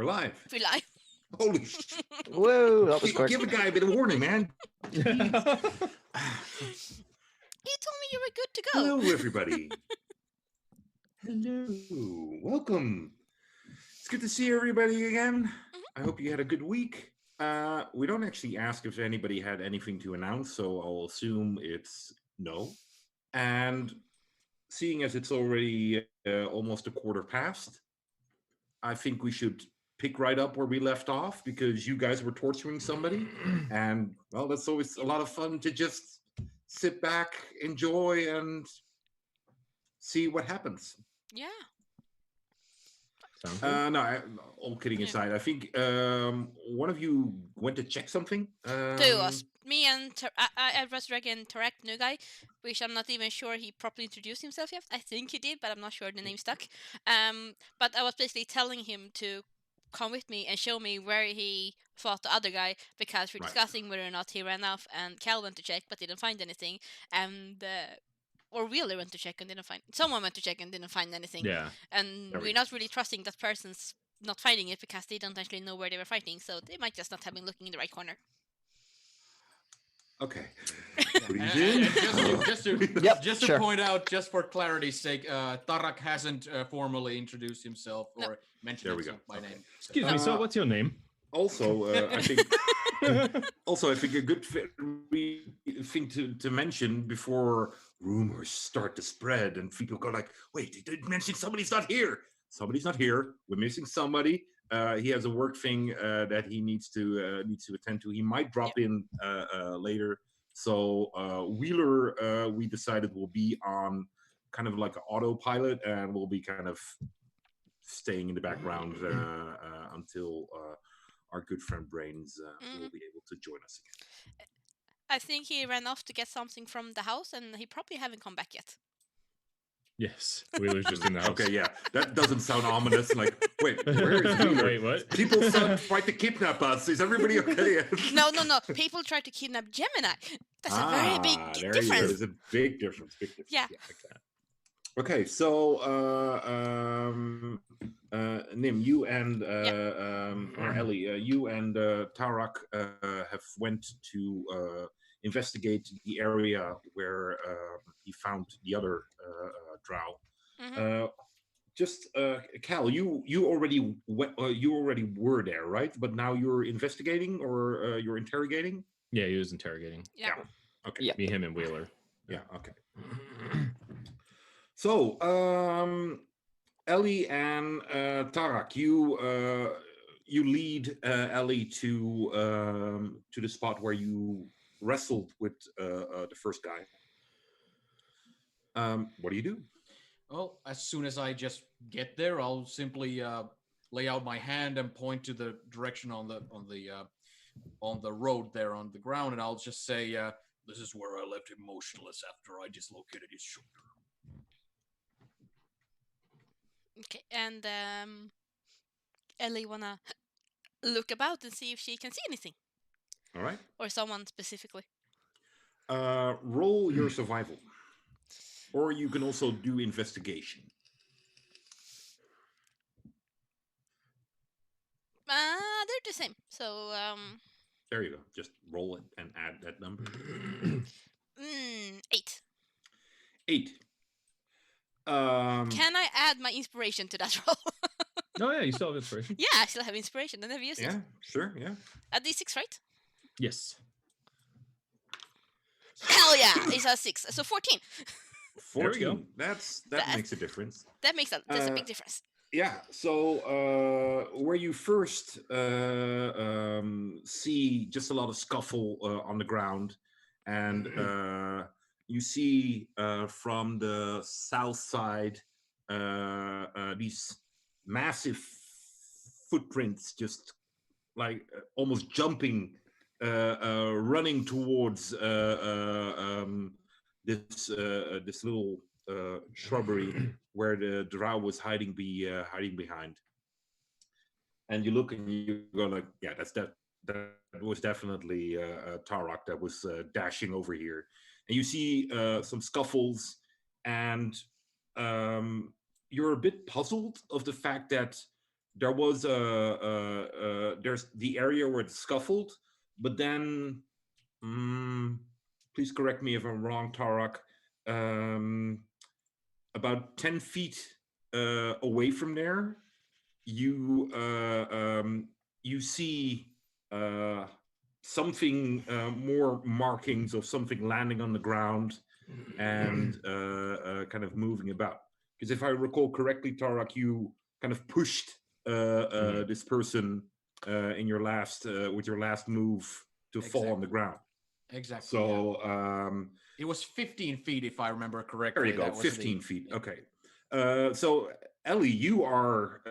We're live. We're live. Holy shit. Whoa, that was quick. Give a guy a bit of warning, man. You told me you were good to go. Hello, everybody. Hello. Welcome. It's good to see everybody again. I hope you had a good week. We don't actually ask if anybody had anything to announce, so I'll assume it's no. And seeing as it's already almost a quarter past, I think we should pick right up where we left off because you guys were torturing somebody. And, well, that's always a lot of fun to just sit back, enjoy, and see what happens. Yeah. All kidding aside, I think one of you went to check something. Two of us. Me and I resurrected Tarek, new guy, which I'm not even sure he properly introduced himself yet. I think he did, but I'm not sure the name stuck. But I was basically telling him to come with me and show me where he fought the other guy because we're discussing whether or not he ran off, and Cal went to check but didn't find anything, and or Wheeler went to check and didn't find. Someone went to check and didn't find anything. Yeah. And we're not really trusting that person's not finding it because they don't actually know where they were fighting, so they might just not have been looking in the right corner. Okay. Just to point out, just for clarity's sake, Tarak hasn't formally introduced himself or mentioned himself by name. Excuse me, so what's your name? Also, I think a good thing to mention before rumors start to spread and people go like, wait, they didn't mention somebody's not here. Somebody's not here. We're missing somebody. He has a work thing that he needs to attend to. He might drop in later. So Wheeler, we decided will be on kind of like an autopilot, and we'll be kind of staying in the background until our good friend Brains will be able to join us again. I think he ran off to get something from the house, and he probably haven't come back yet. Yes, Wheeler's just in the house. Okay, yeah, that doesn't sound ominous. Like, wait, where is Wheeler? Wait, what? People tried to kidnap us. Is everybody okay? No. People tried to kidnap Gemini. That's a very big difference. There's a big difference. Yeah. Exactly. Okay, so Nim, you and or Ellie, you and Tarak have went to investigate the area where he found the other drow. Cal, you already were there, right? But now you're investigating or you're interrogating? Yeah, he was interrogating. Yeah. Okay. Yeah. Me, him, and Wheeler. Yeah. Okay. So, Ellie and Tarak, you lead Ellie to the spot where you wrestled with the first guy. What do you do? Well, as soon as I just get there, I'll simply lay out my hand and point to the direction on the road there on the ground, and I'll just say, "This is where I left him motionless after I dislocated his shoulder." Okay, and Ellie wanna look about and see if she can see anything. All right. Or someone specifically. Roll your survival. Or you can also do investigation. They're the same. So there you go. Just roll it and add that number. 8. 8. Can I add my inspiration to that roll? Oh yeah, you still have inspiration. Yeah, I still have inspiration. I never used it. Yeah, sure, yeah. At D6, right? Yes. Hell yeah! It's a 6. So 14. 14. There we go. That makes a difference. That's a big difference. Yeah. So where you first see just a lot of scuffle on the ground, and you see from the south side these massive footprints, just like almost jumping, running towards this little shrubbery where the drow was hiding behind. And you look and you go like, yeah, that was definitely Tarak that was dashing over here. And you see some scuffles, and you're a bit puzzled of the fact that there was there's the area where it scuffled, but then please correct me if I'm wrong, Tarak. Um, about 10 feet away from there, you you see uh, something more markings of something landing on the ground and kind of moving about. Because if I recall correctly, Tarak, you kind of pushed this person in your last with your last move to fall on the Exactly. ground. Exactly. Yeah. So It was 15 feet, if I remember there you correctly. go, That was 15 the. feet. Okay. So Ellie, you are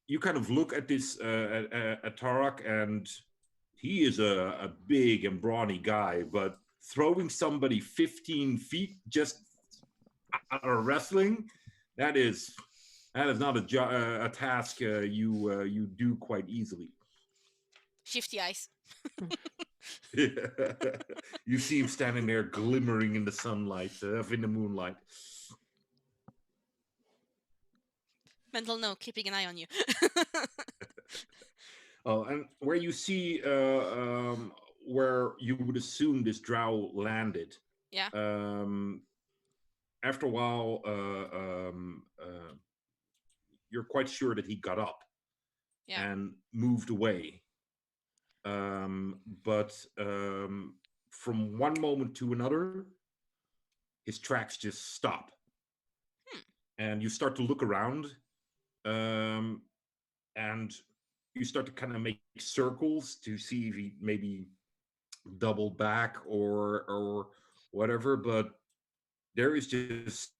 you kind of look at this at Tarak, and he is a big and brawny guy, but throwing somebody 15 feet just out of wrestling, that is not a task you do quite easily. Shifty eyes. You see him standing there glimmering in the sunlight, in the moonlight. Mental note, keeping an eye on you. Oh, and where you see where you would assume this drow landed, Yeah. after a while, you're quite sure that he got up Yeah. and moved away. But from one moment to another, his tracks just stop. And you start to look around, um, and you start to kind of make circles to see if he maybe doubled back or whatever. But there is just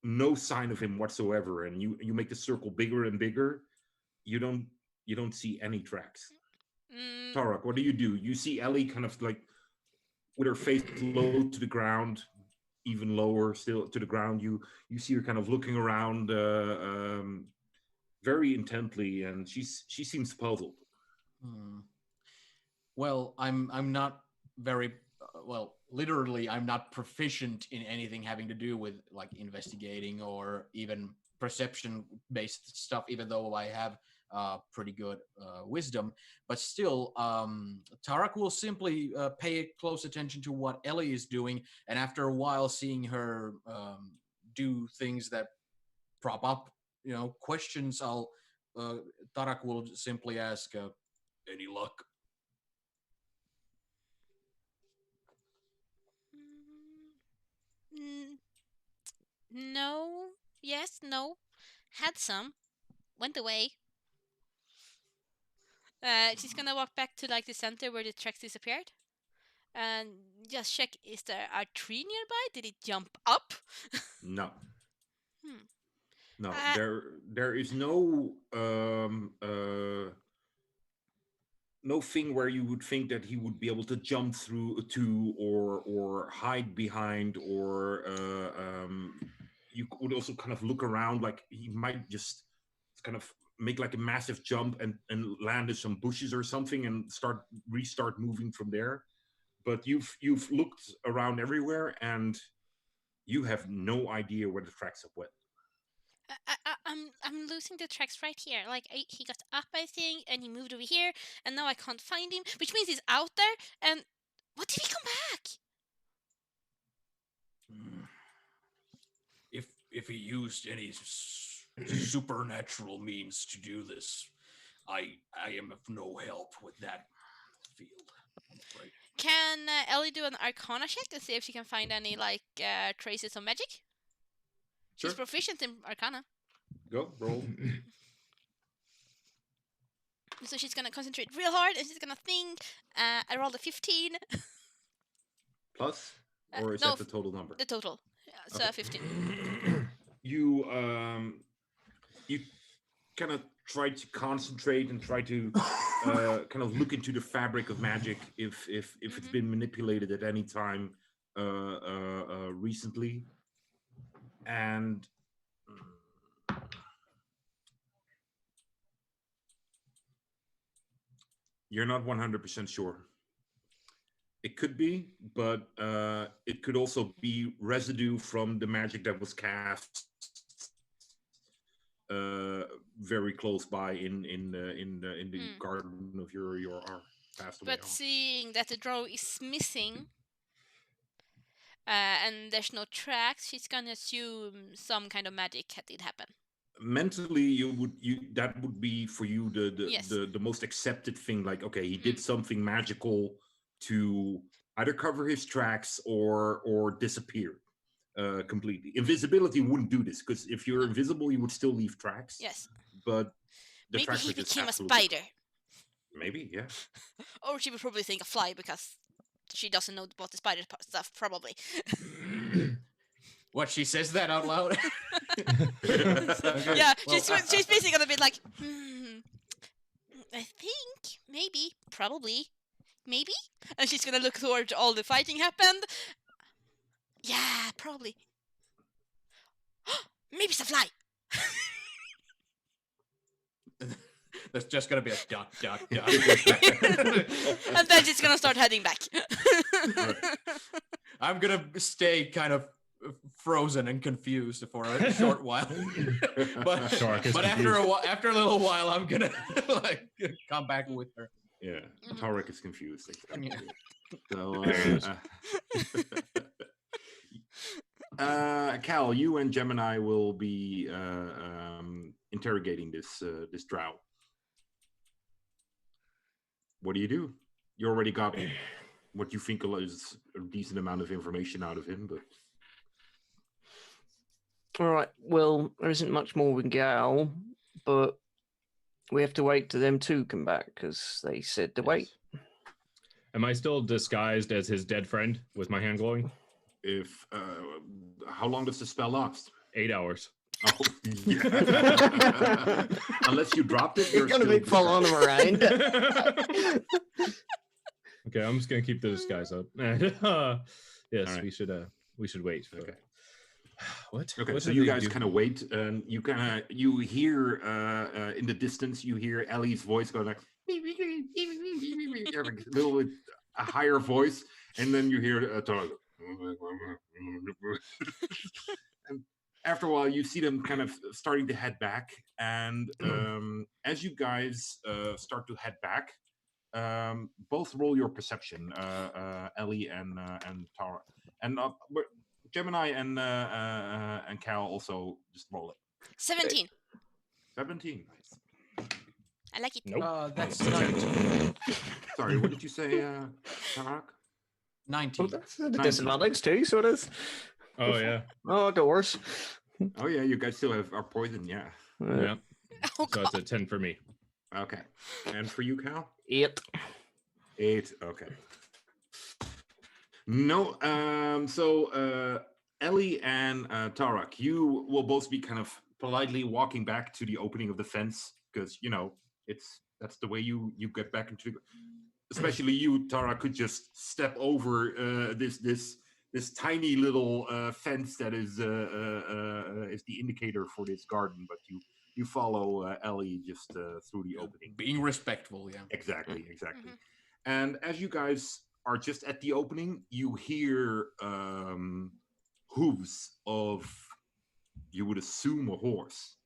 no sign of him whatsoever. And you make the circle bigger and bigger. You don't you don't see any tracks. Mm, Tarak, what do? You see Ellie kind of like with her face low to the ground, even lower still to the ground. You see her kind of looking around very intently, and she seems puzzled. Hmm. Well, I'm not very well. Literally, I'm not proficient in anything having to do with like investigating or even perception-based stuff. Even though I have pretty good wisdom, but still, Tarak will simply pay close attention to what Ellie is doing, and after a while, seeing her do things that prop up, questions, uh, Tarak will simply ask, "Any luck?" mm, no. Yes. No. Had some. Went away. She's gonna walk back to like the center where the tracks disappeared, and just check: is there a tree nearby? Did it jump up? No, Hmm. no, Uh, there is no thing where you would think that he would be able to jump through to or hide behind or you could also kind of look around like he might just kind of make like a massive jump and land in some bushes or something and restart moving from there. But you've looked around everywhere and you have no idea where the tracks have went. I'm losing the tracks right here. Like he got up, I think, and he moved over here, and now I can't find him, which means he's out there. And what did he come back? If he used any supernatural means to do this, I am of no help with that field, I'm afraid. Can Ellie do an Arcana check to see if she can find any like traces of magic? She's Sure, proficient in Arcana, go roll. so she's gonna concentrate real hard and she's gonna think. I rolled a 15. Plus, or is No, that the total number? the total. So Okay. 15. You you kind of try to concentrate and try to kind of look into the fabric of magic if it's been manipulated at any time recently, and you're not 100% sure. It could be, but it could also be residue from the magic that was cast very close by in the Hmm. garden of your passed away. But seeing that the drow is missing, and there's no tracks, she's gonna assume some kind of magic did happen. Mentally, that would be for you Yes. the most accepted thing. Like, okay, he did something magical to either cover his tracks or disappear completely. Invisibility wouldn't do this, because if you're invisible, you would still leave tracks. Yes. But the Maybe tracks he are just became a absolutely- spider. Maybe, yeah. Or she would probably think a fly because she doesn't know about the spider stuff, probably. What, she says that out loud? Okay. Yeah, Well, she's basically gonna be like, I think, maybe, probably, maybe? And she's gonna look towards all the fighting happened. Yeah, probably. Maybe it's a fly. There's just gonna be a duck. And then she's gonna start heading back. I'm gonna stay kind of frozen and confused for a short while. but Shark is but after a little while, I'm gonna like come back with her. Yeah, Mhm. Tarek is confused. Yeah. So, Cal, you and Gemini will be interrogating this drow. What do? You already got what you think is a decent amount of information out of him, but All right. Well, there isn't much more we can get out, but we have to wait till them two come back because they said to wait. Am I still disguised as his dead friend with my hand glowing? if how long does the spell last? 8 hours. Oh, yeah. Unless you dropped it, You're gonna be following them around. Okay, I'm just gonna keep the disguise up. Yes, right. we should wait. For... Okay. What? Okay, What so did you they guys do? kind of wait, and you hear in the distance, you hear Ellie's voice going like a little bit a higher voice, and then you hear Tara go, and after a while, you see them kind of starting to head back, and as you guys start to head back, both roll your perception, Ellie and Tara, and Gemini and Cal also just roll it. 17. 17. Nice. I like it. Nope. That's It's a 19. Sorry, what did you say, Tarak? 19. That's a disadvantage too, so it is. Oh yeah, Oh, it got worse. Oh yeah, you guys still are poison, yeah. yeah. Oh, So it's God. a 10 for me. Okay. And for you, Cal? 8. 8. Okay. No. So Ellie and Tarak, you will both be kind of politely walking back to the opening of the fence because that's the way you get back into. Especially you, Tarak, could just step over this tiny little fence that is the indicator for this garden, but you follow Ellie just through the opening. Being respectful, yeah. Exactly. Mhm. And as you guys are just at the opening, you hear hooves of, you would assume, a horse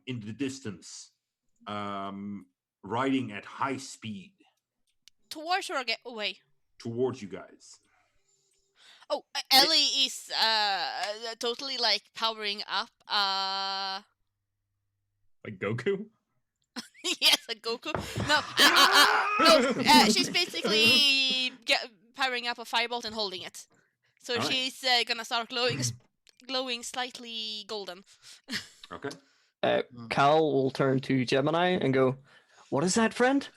in the distance, riding at high speed Towards or away? towards you guys. Oh, Ellie is totally like powering up. Like Goku. Yes, a Goku. No, she's basically powering up a firebolt and holding it. So Alright. she's gonna start glowing slightly golden. Okay. Cal will turn to Gemini and go, "What is that, friend?"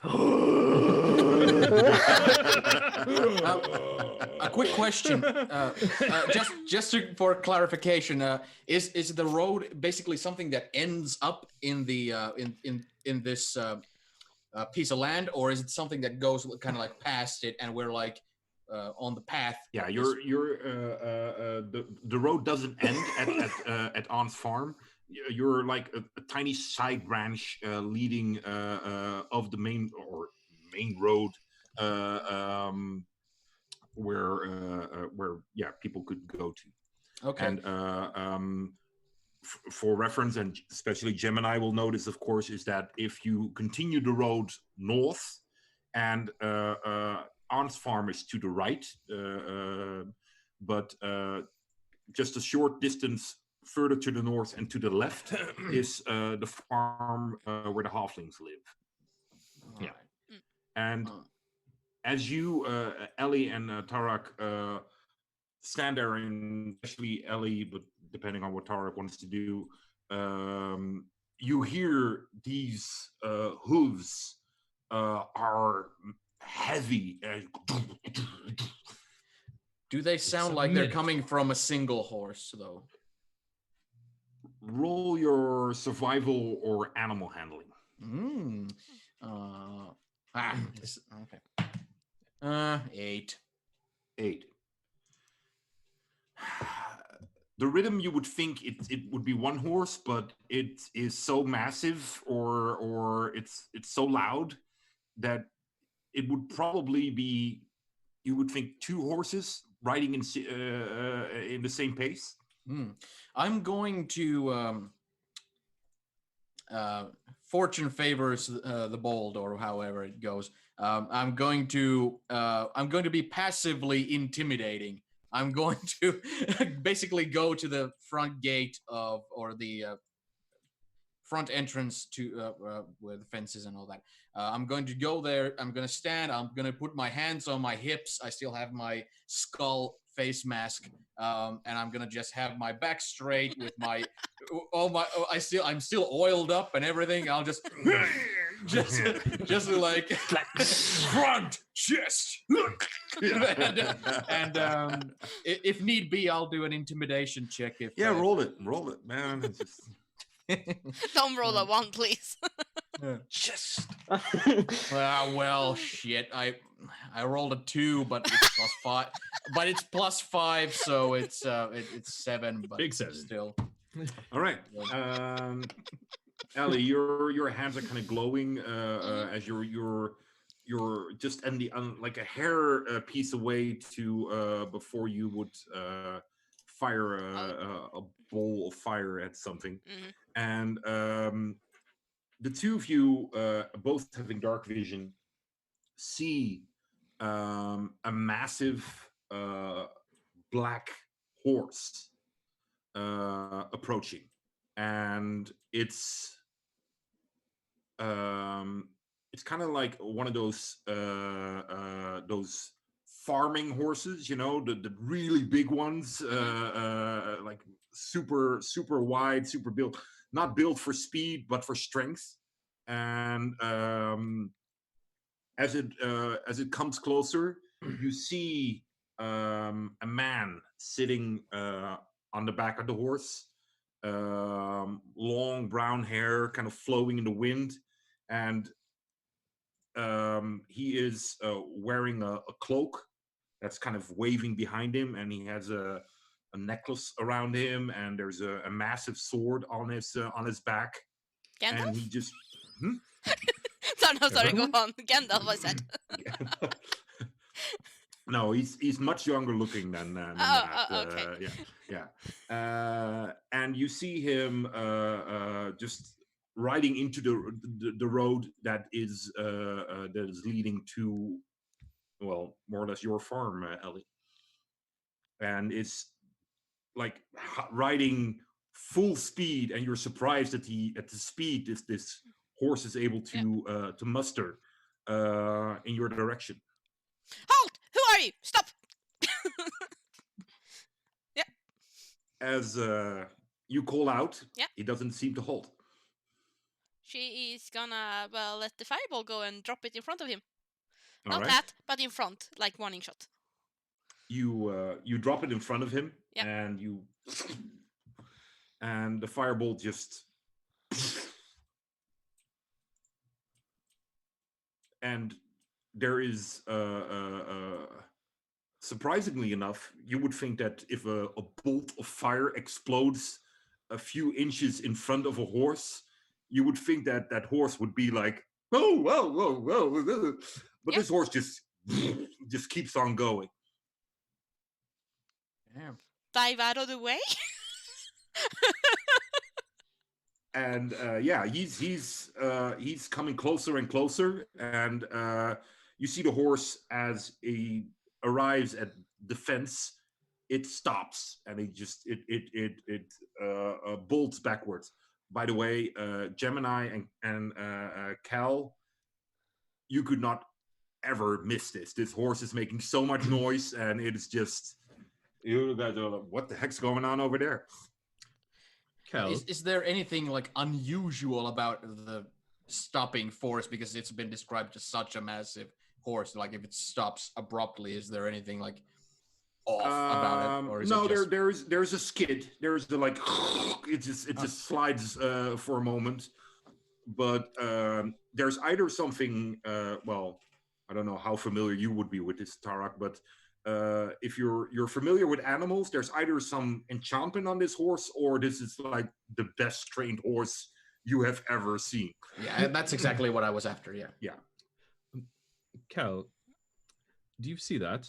A quick question, for clarification, is the road basically something that ends up in the in this piece of land, or is it something that goes kind of like past it, and we're like on the path? Yeah, the road doesn't end at On's farm. You're like a tiny side branch leading of the main road, where people could go to. Okay. And for reference, and especially Gemini will notice, of course, is that if you continue the road north, and Arn's farm is to the right, but just a short distance further to the north and to the left is the farm where the halflings live. All Yeah. right. And Oh. as you, Ellie and Tarak, stand there, and especially Ellie, but depending on what Tarak wants to do, you hear these hooves are heavy. Do they sound like they're coming from a single horse, though? Roll your survival or animal handling. Okay. 8. 8. The rhythm, you would think it would be one horse, but it is so massive, or it's so loud that it would probably be, you would think, 2 horses riding in the same pace. I'm going to fortune favors the bold, or however it goes. I'm going to be passively intimidating. I'm going to basically go to the front gate or the front entrance to where the fences and all that. I'm going to go there. I'm going to stand. I'm going to put my hands on my hips. I still have my skull face mask, and I'm going to just have my back straight with my I'm still oiled up and everything. I'll just like front chest. and if need be, I'll do an intimidation check. If roll it, man. It's just... Don't roll a 1, please. Just well, shit. I rolled a 2, but it's +5. But it's +5, so it's 7. But Big 7. Still. all right. Ellie, your hands are kind of glowing as you're just like a hair piece away to before you would fire a bowl of fire at something. And the two of you, both having dark vision, see a massive black horse approaching, and it's kind of like one of those farming horses, the really big ones, like super wide, super built, not built for speed but for strength. And as it comes closer, you see a man sitting on the back of the horse, long brown hair kind of flowing in the wind, and he is wearing a cloak that's kind of waving behind him, and he has a necklace around him, and there's a massive sword on his back. Gandalf? And he just Sorry, go on. Gandalf, I said. No, he's much younger looking than that. Okay. Yeah. And you see him just riding into the road that is leading to, well, more or less your farm, Ellie. And it's like riding full speed, and you're surprised at the speed this horse is able to muster in your direction. Halt! Who are you? Stop! Yeah. As you call out, Yeah. he doesn't seem to halt. She is gonna, let the fireball go and drop it in front of him. All Not right. that, but in front, like warning shot. You drop it in front of him, Yeah. and the fireball just, and there is surprisingly enough, you would think that if a bolt of fire explodes a few inches in front of a horse, you would think that horse would be like, oh, whoa. But this horse just keeps on going. Damn. Dive out of the way? and yeah, he's coming closer and closer, and you see the horse as he arrives at the fence. It stops, and it bolts backwards. By the way, Gemini and Cal, you could not ever miss this. This horse is making so much noise, and it is just you guys are like, what the heck's going on over there? Cal, Is there anything like unusual about the stopping force, because it's been described as such a massive horse? Like if it stops abruptly, is there anything like off about it, or is No, it just... there's a skid. There's the like it just slides for a moment, but there's either something. Well, I don't know how familiar you would be with this, Tarak, but if you're familiar with animals, there's either some enchantment on this horse, or this is like the best trained horse you have ever seen. Yeah, that's exactly what I was after. Yeah. Yeah. Cal, do you see that?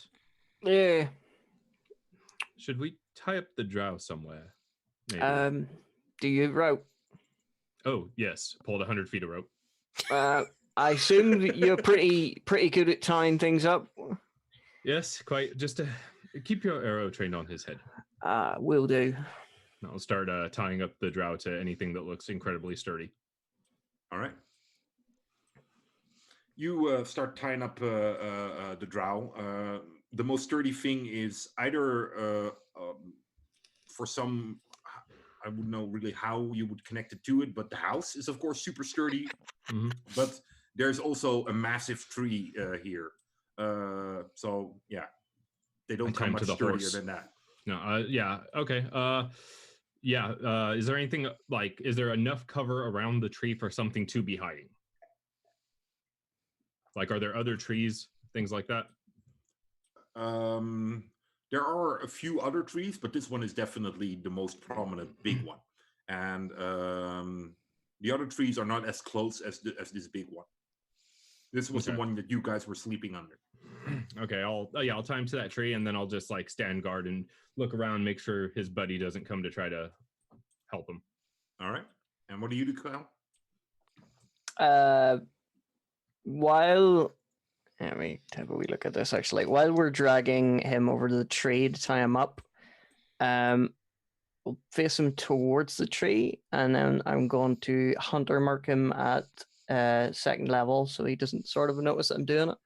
Yeah. Should we tie up the drow somewhere? Maybe. Do you rope? Oh yes, pulled 100 feet of rope. I assume that you're pretty good at tying things up. Yes, quite. Just to keep your arrow trained on his head. Will do. I'll start tying up the drow to anything that looks incredibly sturdy. All right. You start tying up the drow. The most sturdy thing is either for some, I wouldn't know really how you would connect it to it, but the house is of course super sturdy. Mhm. But there's also a massive tree here. So yeah, they don't come much sturdier than that. No, yeah, okay. Yeah, is there anything like, is there enough cover around the tree for something to be hiding? Like, are there other trees, things like that? There are a few other trees, but this one is definitely the most prominent big one. And the other trees are not as close as this big one. This was the one that you guys were sleeping under. Okay, I'll tie him to that tree, and then I'll just like stand guard and look around, make sure his buddy doesn't come to try to help him. All right. And what do you do, Kyle? While let me take a wee look at this actually. While we're dragging him over to the tree to tie him up, we'll face him towards the tree, and then I'm going to hunter mark him at second level, so he doesn't sort of notice that I'm doing it.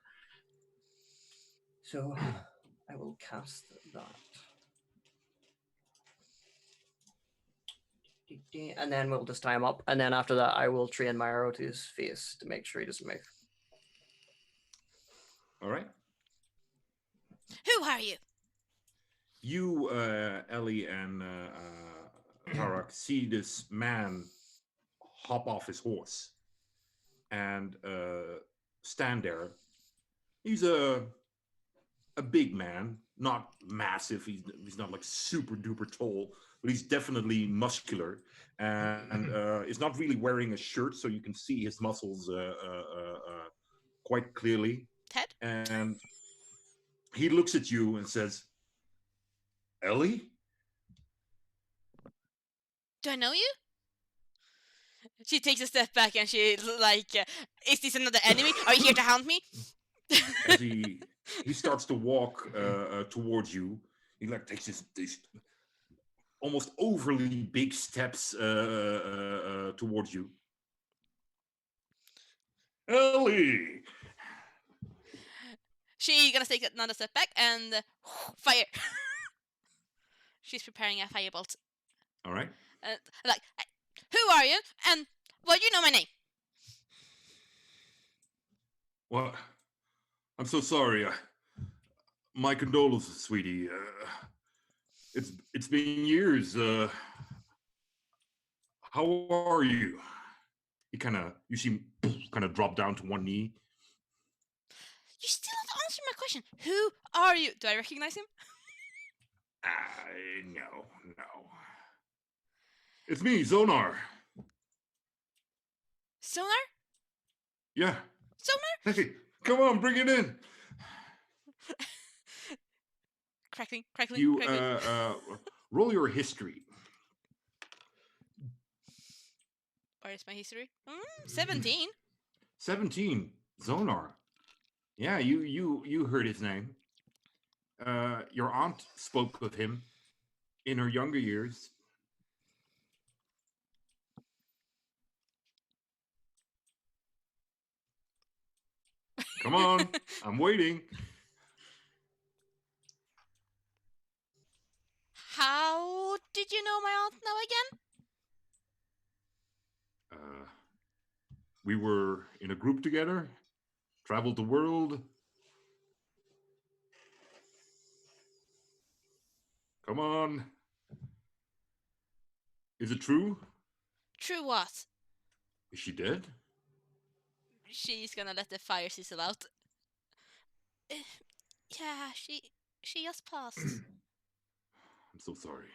So I will cast that. And then we'll just tie him up, and then after that I will train my arrow to his face to make sure he doesn't move. All right. Who are you? You, Ellie, and Tarak see this man hop off his horse and stand there. He's a big man, not massive. He's not like super duper tall, but he's definitely muscular, and is not really wearing a shirt, so you can see his muscles quite clearly. Ted? And he looks at you and says, "Ellie? Do I know you?" She takes a step back and she like, is this another enemy? Are you here to hunt me? As he starts to walk towards you, he like takes these almost overly big steps towards you. Ellie! She gonna take another step back and fire. She's preparing a firebolt. All right. Like, who are you? And well, you know my name. Well, I'm so sorry. My condolences, sweetie. It's been years. How are you? You see him kind of drop down to one knee. You still not answering my question. Who are you? Do I recognize him? No. It's me, Zonar. Sonar? Yeah. Sonar? Hey, come on, bring it in. Crackling. You roll your history. Or is my history? 17. 17. Zonar. Yeah, you heard his name. Your aunt spoke with him in her younger years. Come on, I'm waiting. How did you know my aunt now again? We were in a group together, traveled the world. Come on. Is it true? True what? Is she dead? She's gonna let the fire sizzle out. Yeah, she just passed. I'm so sorry.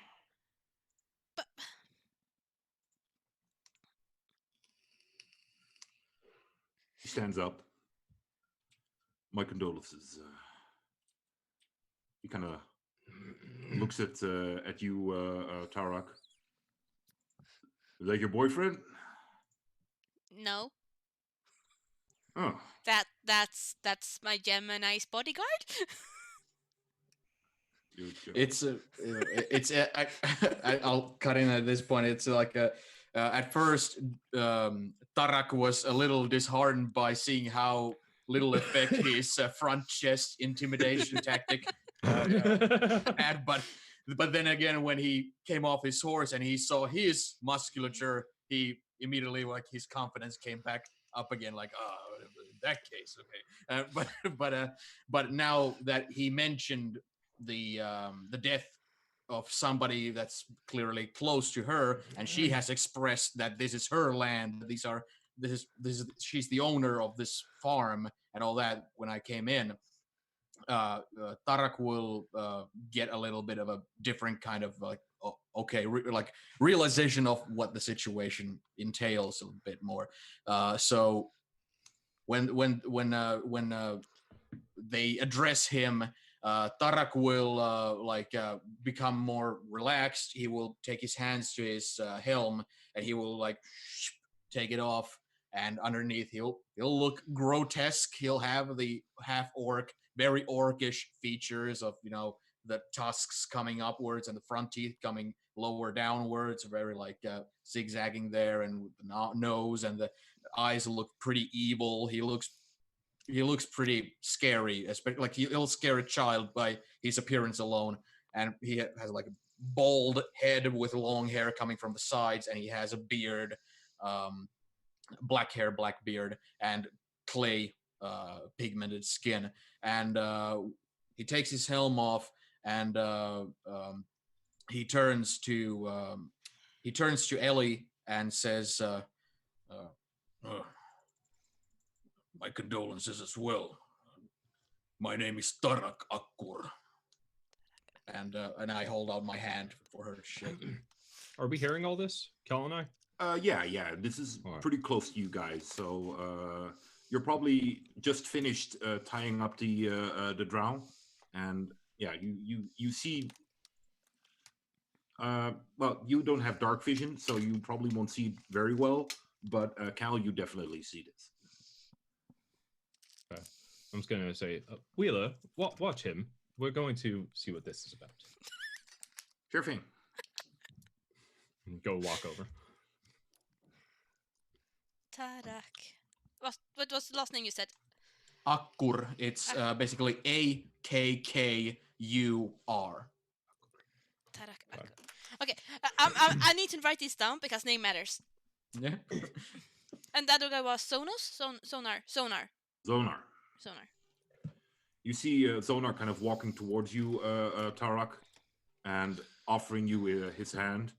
But She stands up. My condolences. He kind of looks at you, Tarak. Is that your boyfriend? no, Oh, that's my Gemini's bodyguard. It's I'll cut in at this point. It's like at first Tarak was a little disheartened by seeing how little effect his front chest intimidation tactic had, but then again when he came off his horse and he saw his musculature, he immediately like his confidence came back up again. Like, oh, in that case, okay. But now that he mentioned the death of somebody that's clearly close to her, and she has expressed that this is her land. This is she's the owner of this farm and all that. When I came in, Tarak will get a little bit of a different kind of like like realization of what the situation entails a bit more. So when they address him, Tarak will become more relaxed. He will take his hands to his helm and he will like take it off. And underneath, he'll look grotesque. He'll have the half orc, very orcish features of the tusks coming upwards and the front teeth coming lower downwards, very like zigzagging there, and the nose and the eyes look pretty evil. He looks pretty scary, especially like he'll scare a child by his appearance alone. And he has like a bald head with long hair coming from the sides, and he has a beard, black hair, black beard, and clay pigmented skin. And he takes his helm off, and he turns to Ellie and says, "My condolences as well. My name is Tarak Akkur." And I hold out my hand for her to shake. Are we hearing all this, Kel and I? Yeah. This is pretty close to you guys. So you're probably just finished tying up the drow, and yeah, you see. Well, you don't have dark vision, so you probably won't see it very well. But Cal, you definitely see this. Okay. I'm just gonna say, Wheeler, watch him. We're going to see what this is about. Sure thing. Go walk over. Tarak. What was the last name you said? Akkur. It's basically Akkur. Tarak. Okay, I need to write this down because name matters. Yeah. And the other guy was Sonar. Zonar. You see Zonar kind of walking towards you, Tarak, and offering you his hand.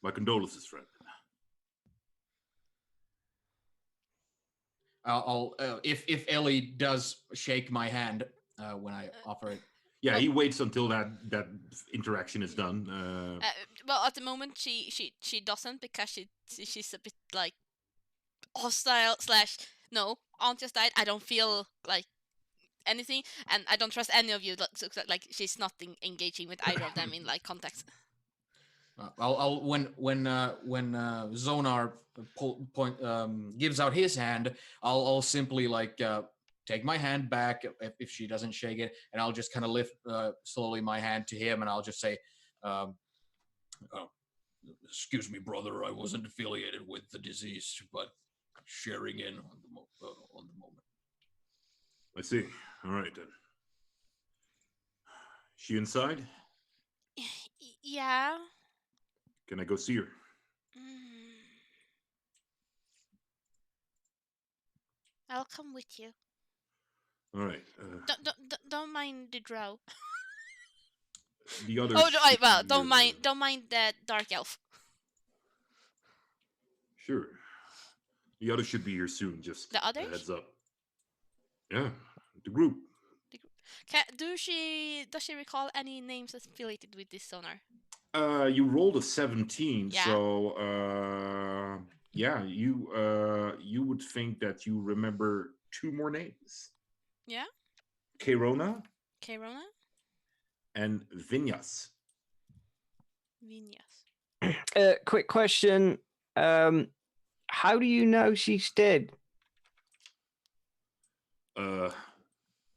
My condolences, friend. I'll if Ellie does shake my hand when I offer it. Yeah, he waits until that interaction is done. Well, at the moment she doesn't, because she's a bit like hostile / no, aunt just died. I don't feel like anything, and I don't trust any of you. Like she's not engaging with either of them in like context. I'll when Zonar gives out his hand, I'll simply like take my hand back if she doesn't shake it, and I'll just kind of lift slowly my hand to him, and I'll just say, oh, "Excuse me, brother, I wasn't affiliated with the deceased, but sharing in on the moment." I see. All right then. She inside? Yeah. Can I go see her? Mm. I'll come with you. All right. Don't mind the drow. The other. Oh, well, should don't be, mind the dark elf. Sure. The other should be here soon. Just The a others? heads up. Yeah, the group. Does she recall any names affiliated with this sonar? You rolled a 17, Yeah. so yeah, you would think that you remember 2 more names. Yeah. Kerona Kerona? and Vinyas. Vinyas. Quick question. How do you know she's dead?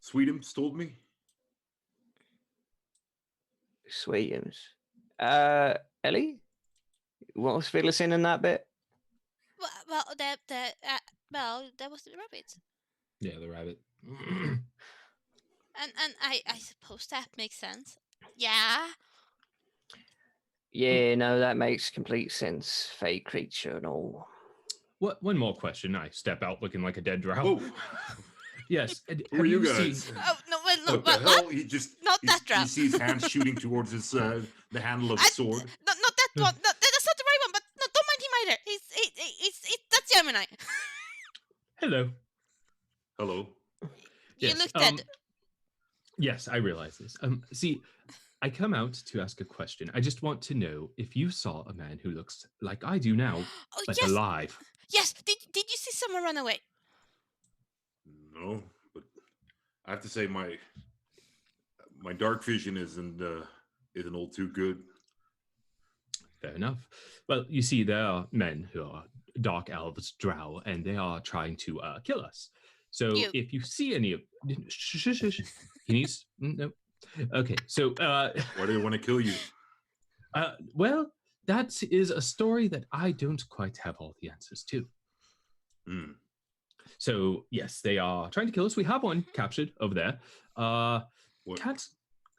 Sweetums told me. Sweetums. Ellie? You want to fill us in on that bit? Well, that was the rabbit, Yeah, the rabbit. and I suppose that makes sense. Yeah. Yeah, no, that makes complete sense. Fey creature and all. What? One more question. I step out looking like a dead drow. Oh, Yes. and who have are you seen- guys? Oh no! Well, no. What the Well, hell? what? He just Not that you drow. see his hand shooting towards his the handle of the sword. Not that one. No, that's not the right one. But no, don't mind him either. That's Gemini. Hello. Hello. You Yes, look dead. Yes, I realize this. See, I come out to ask a question. I just want to know if you saw a man who looks like I do now, Oh but yes, alive. yes. Did you see someone run away? No, but I have to say my dark vision isn't all too good. Fair enough. Well, you see, there are men who are dark elves, drow, and they are trying to kill us. So You. if you see any of... Shush. He needs... No. Okay, so... Why do they want to kill you? Well, that is a story that I don't quite have all the answers to. Hmm. So, yes, they are trying to kill us. We have one captured over there. What? Can't...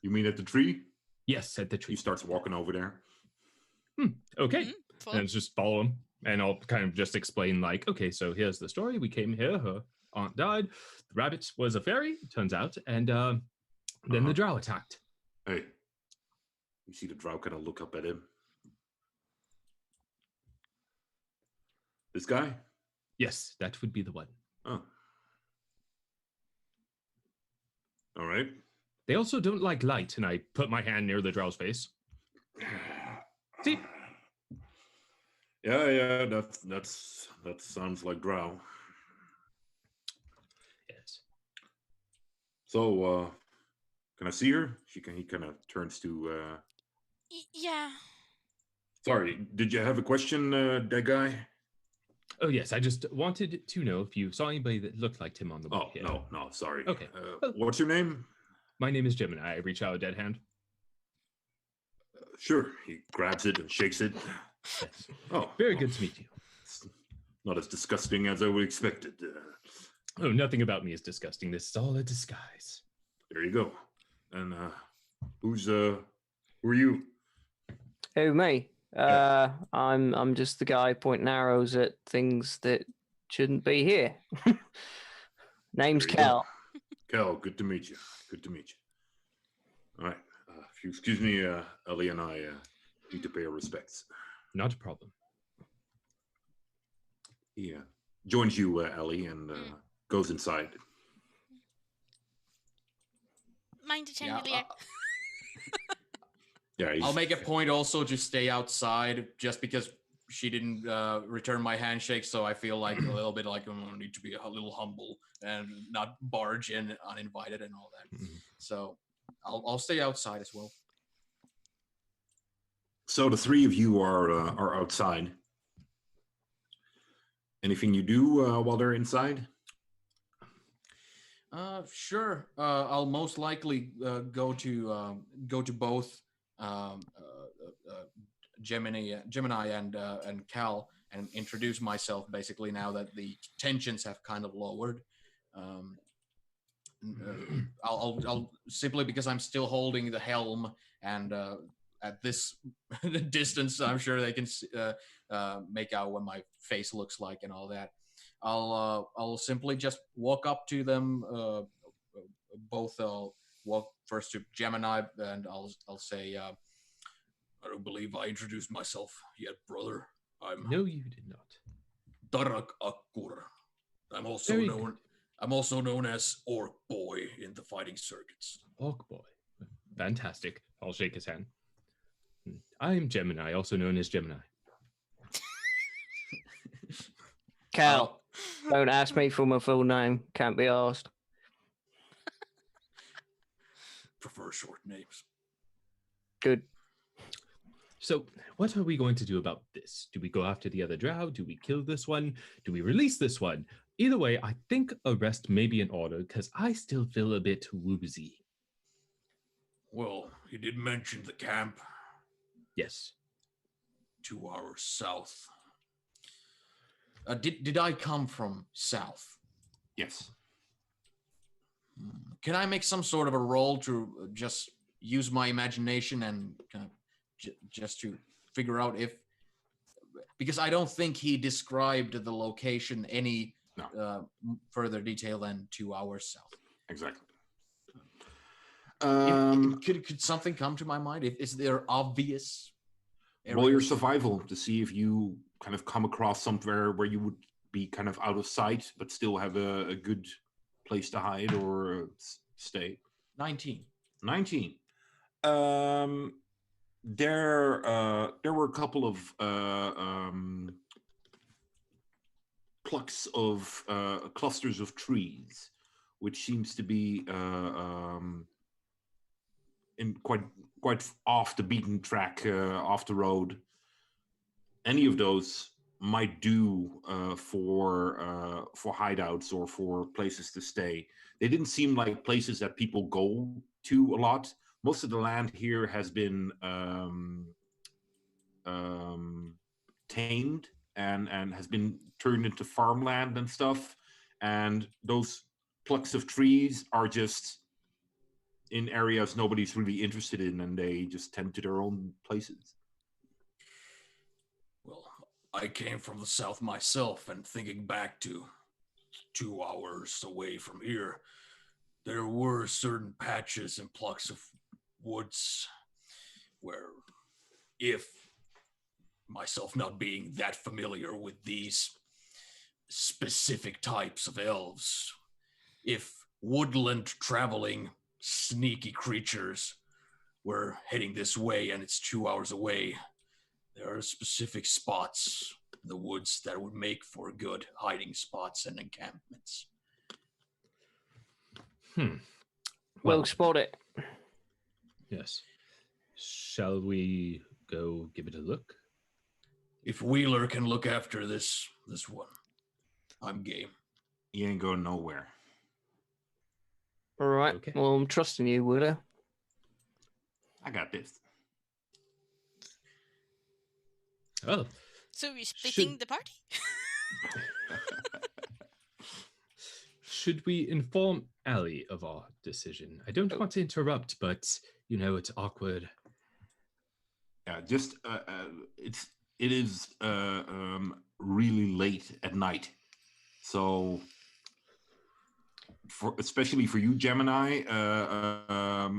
You mean at the tree? Yes, at the He tree. starts walking over there. Okay. Fun. And it's just follow him. And I'll kind of just explain, like, okay, so here's the story. We came here, her aunt died. The rabbit was a fairy, turns out. And then the drow attacked. Hey, you see the drow kind of look up at him. This guy? Yes, that would be the one. Oh. All right. They also don't like light, and I put my hand near the drow's face. See? Yeah, that sounds like drow. Yes. So, can I see her? He kind of turns to. Yeah. Sorry, did you have a question, that guy? Oh, yes, I just wanted to know if you saw anybody that looked like him on the way Oh, here. no, sorry. Okay. What's your name? My name is Gemini. I reach out a dead hand. Sure. He grabs it and shakes it. Yes. Oh, Very well, good to meet you. it's not as disgusting as I would expected. Oh, nothing about me is disgusting. This is all a disguise. There you go. And who are you? Who, me? Yeah. I'm just the guy pointing arrows at things that shouldn't be here. Name's There you go. Cal. Cal, good to meet you. Good to meet you. All right. If you excuse me, Ellie and I need to pay our respects. Not a problem. He joins you, Ellie, and goes inside. Mind the chandelier. Yeah, I'll make a point also to stay outside, just because she didn't return my handshake, so I feel like a little bit like I need to be a little humble and not barge in uninvited and all that. Mhm. So I'll stay outside as well. So the three of you are outside. Anything you do while they're inside? Sure. I'll most likely go to both Gemini and Cal and introduce myself. Basically, now that the tensions have kind of lowered, I'll simply because I'm still holding the helm and at this distance, I'm sure they can make out what my face looks like and all that. I'll simply just walk up to them. Both I'll walk first to Gemini, and I'll say, "I don't believe I introduced myself yet, brother. I'm No, you did not. Darak Akkur. I'm also Very known. good. I'm also known as Orc Boy in the fighting circuits. Orc boy. Fantastic. I'll shake his hand. I'm Gemini, also known as Gemini. Cal, don't ask me for my full name. Can't be asked. Prefer short names. Good. So, what are we going to do about this? Do we go after the other drow? Do we kill this one? Do we release this one? Either way, I think arrest may be in order because I still feel a bit woozy. Well, he did mention the camp Yes. 2 hours south. Did I come from south? Yes. Can I make some sort of a roll to just use my imagination and kind of just to figure out if, because I don't think he described the location any further detail than 2 hours south. Exactly. Could something come to my mind? Is there obvious? Roll your survival to see if you kind of come across somewhere where you would be kind of out of sight, but still have a good place to hide or stay. 19. 19. There were a couple of plucks of clusters of trees, which seems to be in quite off the beaten track, off the road. Any of those might do for hideouts or for places to stay. They didn't seem like places that people go to a lot. Most of the land here has been tamed and has been turned into farmland and stuff. And those plucks of trees are just in areas nobody's really interested in, and they just tend to their own places. Well, I came from the south myself, and thinking back to 2 hours away from here, there were certain patches and plucks of woods where, if myself not being that familiar with these specific types of elves, if woodland traveling sneaky creatures were heading this way and it's 2 hours away, there are specific spots in the woods that would make for good hiding spots and encampments. Well spotted. Yes. Shall we go give it a look? If Wheeler can look after this one, I'm game. You ain't going nowhere. All right. Okay. Well, I'm trusting you, Wheeler. I got this. Oh. So we're splitting the party? Should we inform Allie of our decision? I don't want to interrupt, but it's awkward. Yeah, just it is really late at night, so especially for you, Gemini,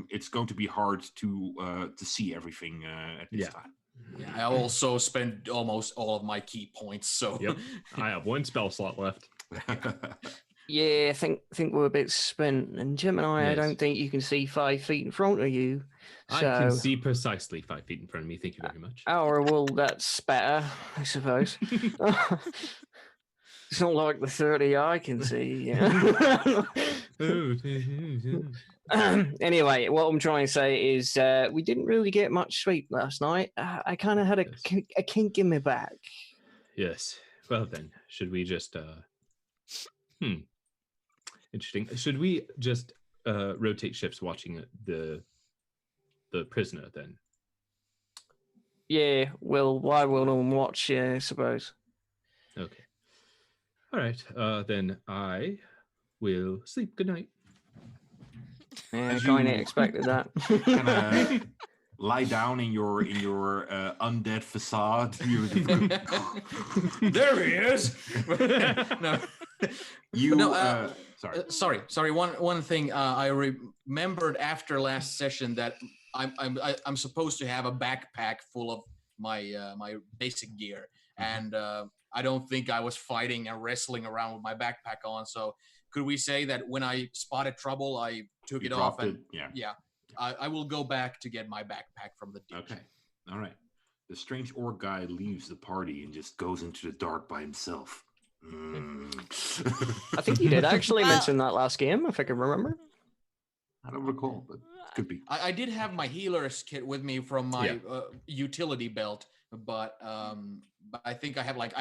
it's going to be hard to see everything at this time. Yeah, I also spent almost all of my key points, so Yep. I have one spell slot left. Yeah, I think we're a bit spent. And Gemini, I Yes. don't think you can see 5 feet in front of you. I So, can see precisely 5 feet in front of me. Thank you very much. or well, that's better, I suppose. It's not like the 30 I can see. Yeah. Anyway, what I'm trying to say is we didn't really get much sleep last night. I kind of had a kink in my back. Yes. Well then, should we just interesting. Should we just rotate shifts watching the prisoner then? Yeah, well, why will no one watch? Yeah, I suppose. Okay. All right. Then I will sleep. Good night. Yeah, I As kind of you expected that. kind of lie down in your undead facade. There he is. No. You No, sorry. Sorry. One thing I remembered after last session that I'm supposed to have a backpack full of my my basic gear, and I don't think I was fighting and wrestling around with my backpack on. So could we say that when I spotted trouble, I took You it off? dropped And it, yeah, I will go back to get my backpack from the ditch. Okay. All right. The strange orc guy leaves the party and just goes into the dark by himself. I think you did actually Well- mention that last game, if I can remember. I don't recall, but it could be. I did have my healer's kit with me from my utility belt, but I think I have like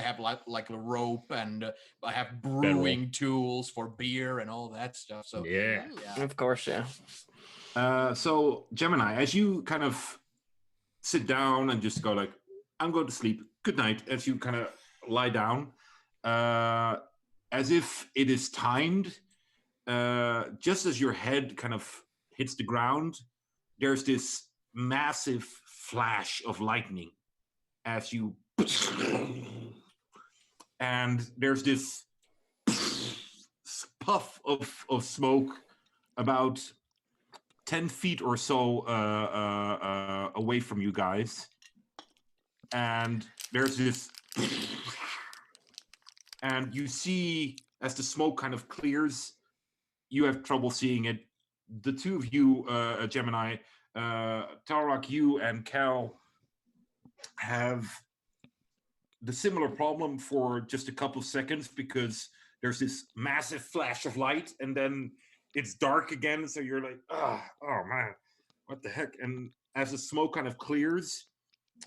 a rope, and I have brewing tools for beer and all that stuff. So Yeah. Of course, yeah. So Gemini, as you kind of sit down and just go like, I'm going to sleep. Good night. As you kind of lie down, as if it is timed, just as your head kind of hits the ground, there's this massive flash of lightning as you and there's this puff of smoke about 10 feet or so away from you guys, and there's this and you see as the smoke kind of clears, you have trouble seeing it. The two of you, Gemini, Tarak, you and Cal have the similar problem for just a couple of seconds, because there's this massive flash of light and then it's dark again. So you're like, oh man, what the heck? And as the smoke kind of clears,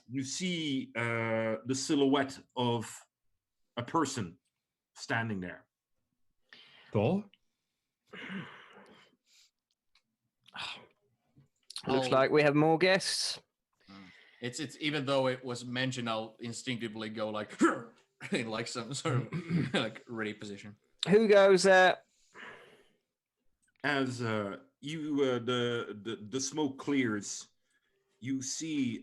you see the silhouette of a person standing there. Thor? Looks Oh. like we have more guests. it's even though it was mentioned, I'll instinctively go like in like some sort of like ready position. Who goes there? As you the smoke clears, you see,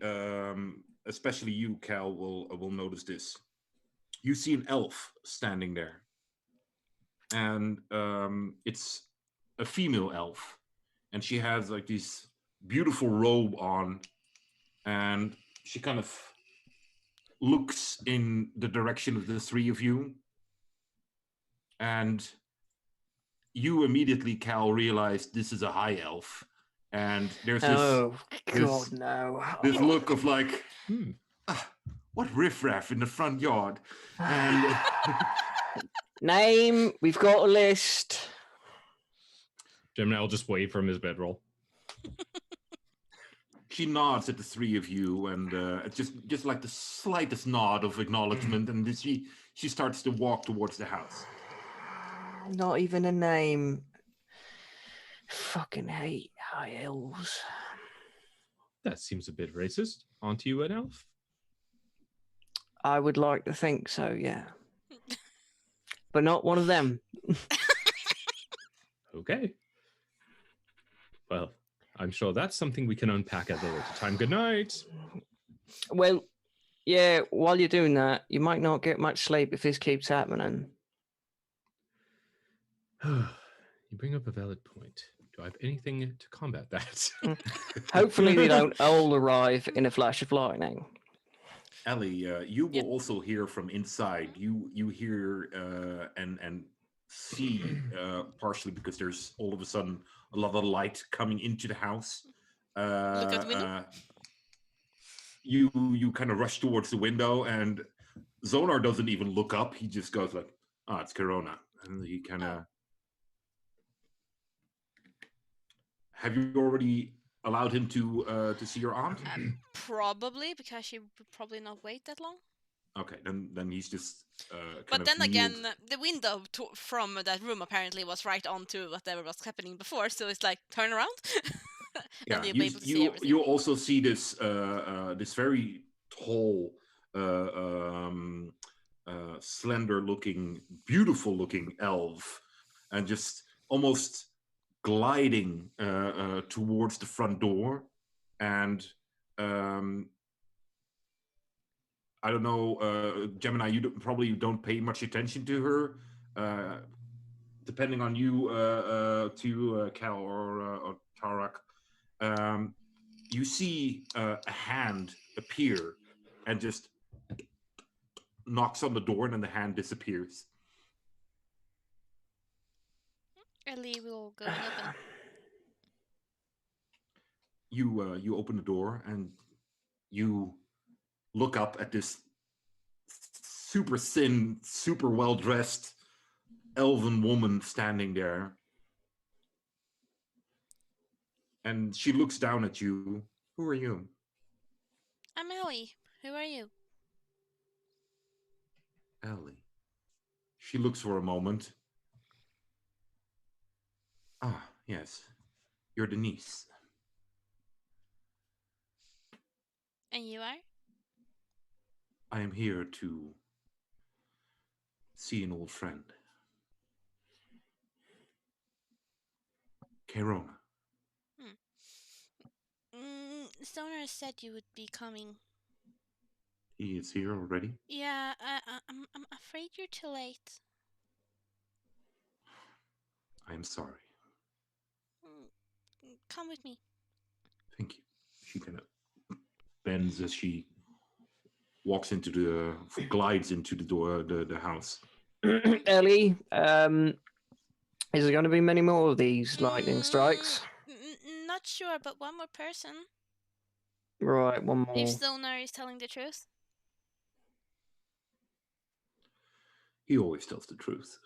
especially you, Cal, will notice this. You see an elf standing there, and it's a female elf, and she has like this beautiful robe on, and she kind of looks in the direction of the three of you, and you immediately, Cal, realize this is a high elf, and there's this Oh, this- God, no. this look of like, Hmm. what riffraff in the front yard, and Name, we've got a list. Gemini will just wave from his bedroll. she nods at the three of you, and it's just like the slightest nod of acknowledgement, and then she starts to walk towards the house. Not even a name. Fucking hate high elves. That seems a bit racist. Aren't you an elf? I would like to think so, yeah. But not one of them. Okay. Well, I'm sure that's something we can unpack at a later time. Good night. Well, yeah, while you're doing that, you might not get much sleep if this keeps happening. You bring up a valid point. Do I have anything to combat that? Hopefully they don't all arrive in a flash of lightning. Ellie, you will Yep. also hear from inside. You hear and see partially because there's all of a sudden a lot of light coming into the house. Look out the window? You kind of rush towards the window, and Zonar doesn't even look up. He just goes like, "Oh, it's Corona," and he kind of. Have you already allowed him to see your aunt? Probably, because she would probably not wait that long. Okay, then he's just kind But of then kneeled. again, the window from that room apparently was right onto whatever was happening before, so it's like, turn around. Yeah, And they'll be able to see you everything. you also see this this very tall, slender-looking, beautiful-looking elf, and just almost gliding towards the front door, and I don't know, Gemini, you probably don't pay much attention to her. Depending on you, to Cal or Tarak, you see a hand appear and just knocks on the door, and then the hand disappears. Ellie will go and open. You open the door and you look up at this super thin, super well-dressed elven woman standing there. And she looks down at you. Who are you? I'm Ellie. Who are you? Ellie. She looks for a moment. Ah, yes. You're Denise. And you are? I am here to see an old friend. Kerona. Stoner said you would be coming. He is here already? Yeah, I'm afraid you're too late. I am sorry. Come with me. Thank you. She kind of bends as she glides into the door, the house. Ellie, is there going to be many more of these lightning strikes? Not sure, but one more person. Right, one more. If Stoner is telling the truth. He always tells the truth.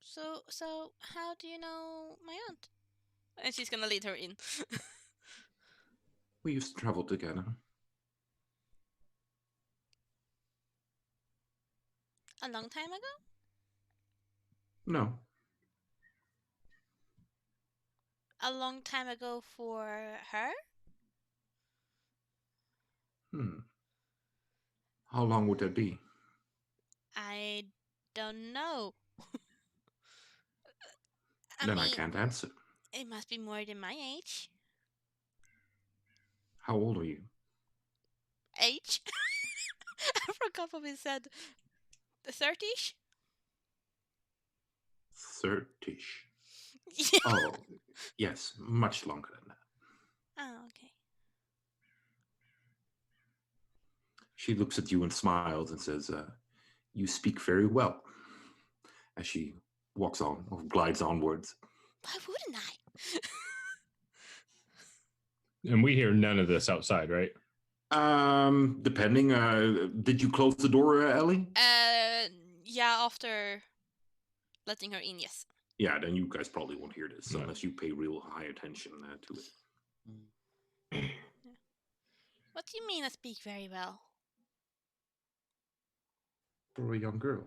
So how do you know my aunt? And she's gonna lead her in. We used to travel together. A long time ago? No. A long time ago for her? How long would that be? I don't know. I can't answer. It must be more than my age. How old are you? Age? I forgot what we said. 30ish? 30ish. Yeah. Oh, yes, much longer than that. Oh, okay. She looks at you and smiles and says, you speak very well. As she walks on, or glides onwards. Why wouldn't I? And we hear none of this outside, right? Depending. Did you close the door, Ellie? Yeah, after letting her in, yes. Yeah, then you guys probably won't hear this No. unless you pay real high attention to it. Yeah. What do you mean I speak very well? For a young girl.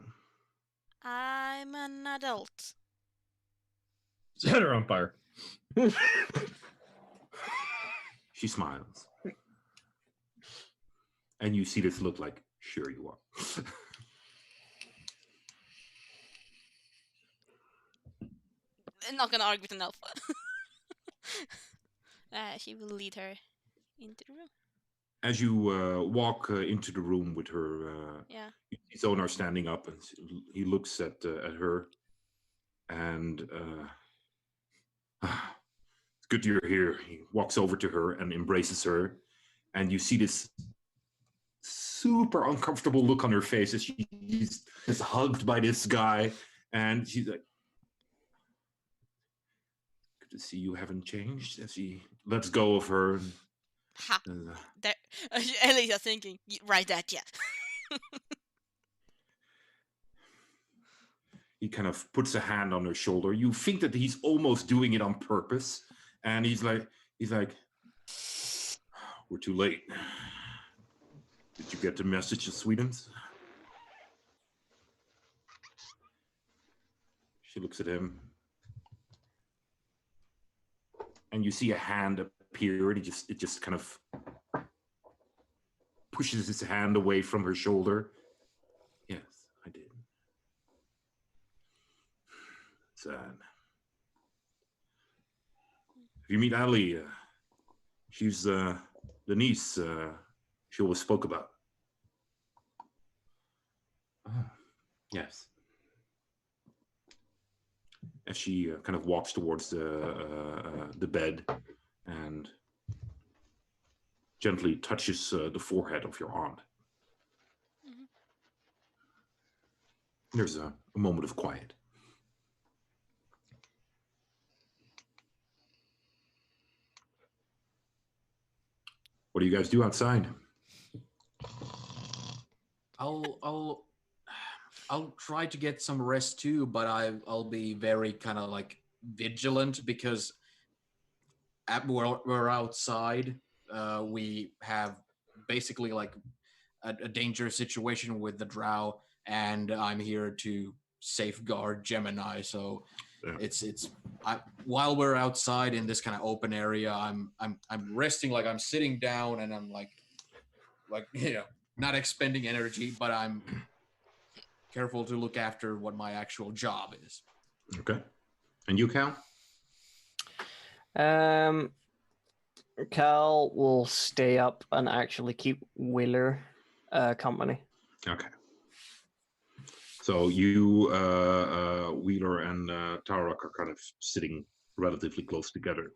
I'm an adult. Set her on fire. She smiles. And you see this look like, sure you are. I'm not gonna argue with an elf. She will lead her into the room. As you walk into the room with her, Yeah. you see Zonar standing up, and he looks at her, and it's good you're here. He walks over to her and embraces her, and you see this super uncomfortable look on her face as she's hugged by this guy, and she's like, "Good to see you haven't changed." As he lets go of her. Ha! There, Ellie's thinking, right, that, yeah. he kind of puts a hand on her shoulder. You think that he's almost doing it on purpose, and he's like, "We're too late. Did you get the message, Sweetums?" She looks at him, and you see a hand appear, and it just kind of pushes his hand away from her shoulder. "Yes, I did. Sad. If you meet Ali, she's the niece she always spoke about." "Oh, yes." As she kind of walks towards the bed and gently touches the forehead of your aunt. Mhm. There's a moment of quiet. What do you guys do outside? I'll try to get some rest too, but I'll be very kind of like vigilant because we're outside. We have basically like a dangerous situation with the drow, and I'm here to safeguard Gemini. So Yeah. while we're outside in this kind of open area, I'm resting, like I'm sitting down, and I'm like not expending energy, but I'm careful to look after what my actual job is. Okay. And you, Cal? Cal will stay up and actually keep Wheeler company. Okay. So you, Wheeler and Tarak are kind of sitting relatively close together,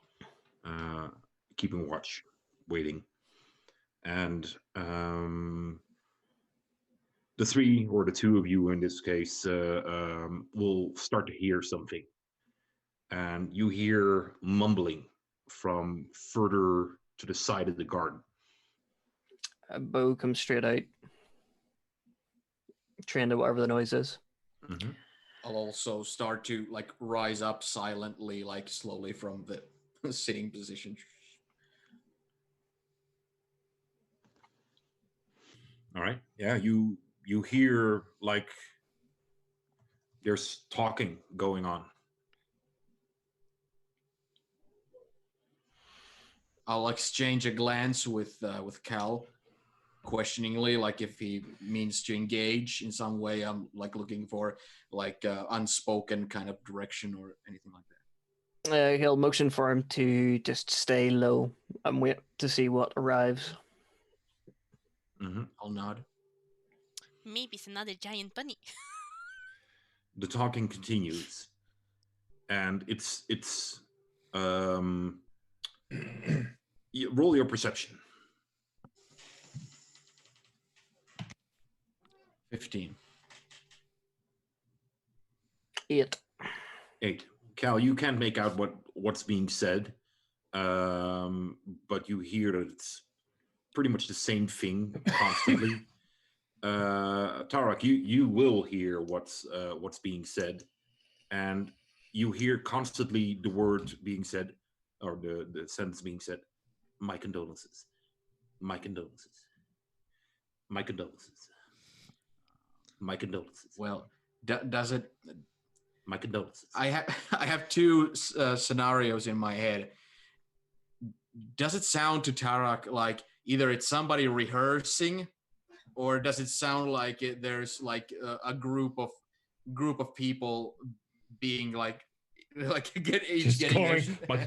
keeping watch, waiting. And the three, or the two of you in this case, will start to hear something. And you hear mumbling from further to the side of the garden. Bo comes straight out, trained to whatever the noise is. Mm-hmm. I'll also start to like rise up silently, like slowly from the sitting position. All right. Yeah, you hear like there's talking going on. I'll exchange a glance with Cal, questioningly, like if he means to engage in some way. I'm like looking for like unspoken kind of direction or anything like that. He'll motion for him to just stay low and wait to see what arrives. Mm-hmm. I'll nod. Maybe it's another giant bunny. The talking continues, and it's roll your perception. 15. 8. 8. Cal, you can't make out what's being said, but you hear that it's pretty much the same thing constantly. Tarak, you will hear what's being said, and you hear constantly the word being said, or the sentence being said. My condolences. My condolences. My condolences. My condolences. Well, does it? My condolences. I have two scenarios in my head. Does it sound to Tarak like either it's somebody rehearsing, or does it sound like there's like a group of people being like getting my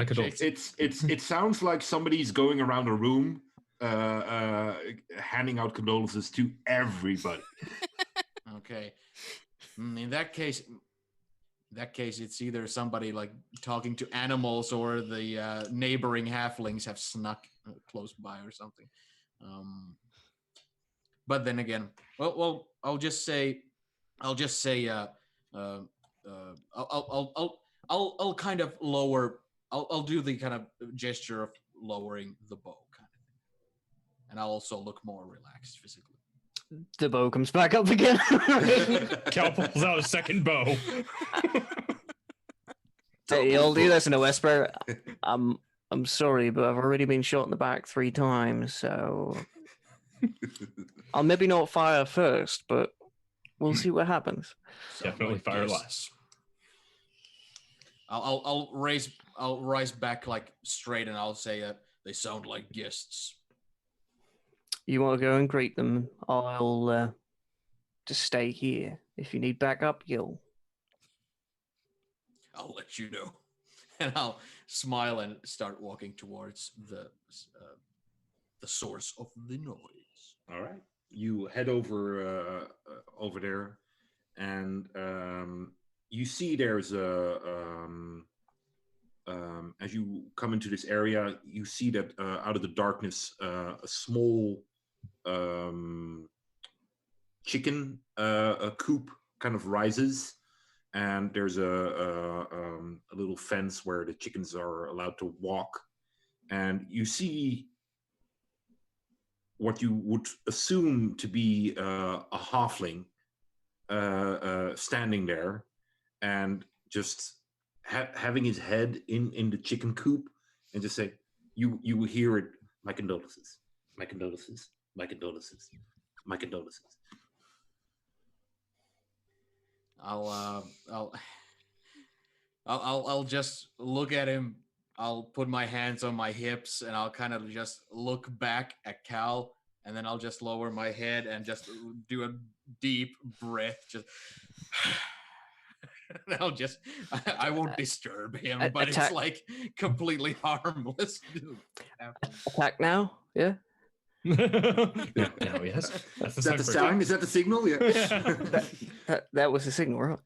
condolences. It sounds like somebody's going around a room handing out condolences to everybody. Okay. In that case, it's either somebody like talking to animals, or the neighboring halflings have snuck close by or something. But then again, well, I'll just say, I'll kind of lower. I'll do the kind of gesture of lowering the bow, kind of thing, and I'll also look more relaxed physically. The bow comes back up again. Cal pulls out a second bow. Hey, I'll do this in a whisper. I'm sorry, but I've already been shot in the back 3 times, so I'll maybe not fire first, but we'll see what happens. Definitely Like fire guests. less. I'll rise back like straight, and I'll say they sound like guests. You want to go and greet them? I'll just stay here. If you need backup, I'll let you know, and I'll smile and start walking towards the source of the noise. All right. You head over there, and you see there's as you come into this area, you see that out of the darkness, a small chicken coop kind of rises, and there's a little fence where the chickens are allowed to walk, and you see what you would assume to be a halfling standing there, and just having his head in the chicken coop, and just say, you hear it, my condolences, my condolences, my condolences, my condolences. I'll just look at him. I'll put my hands on my hips, and I'll kind of just look back at Cal, and then I'll just lower my head and just do a deep breath. Just I'll just I won't disturb him, but it's like completely harmless. Attack now? Yeah. No, yes. That's Is that the sound? Is that the signal? Yeah. That was the signal, right?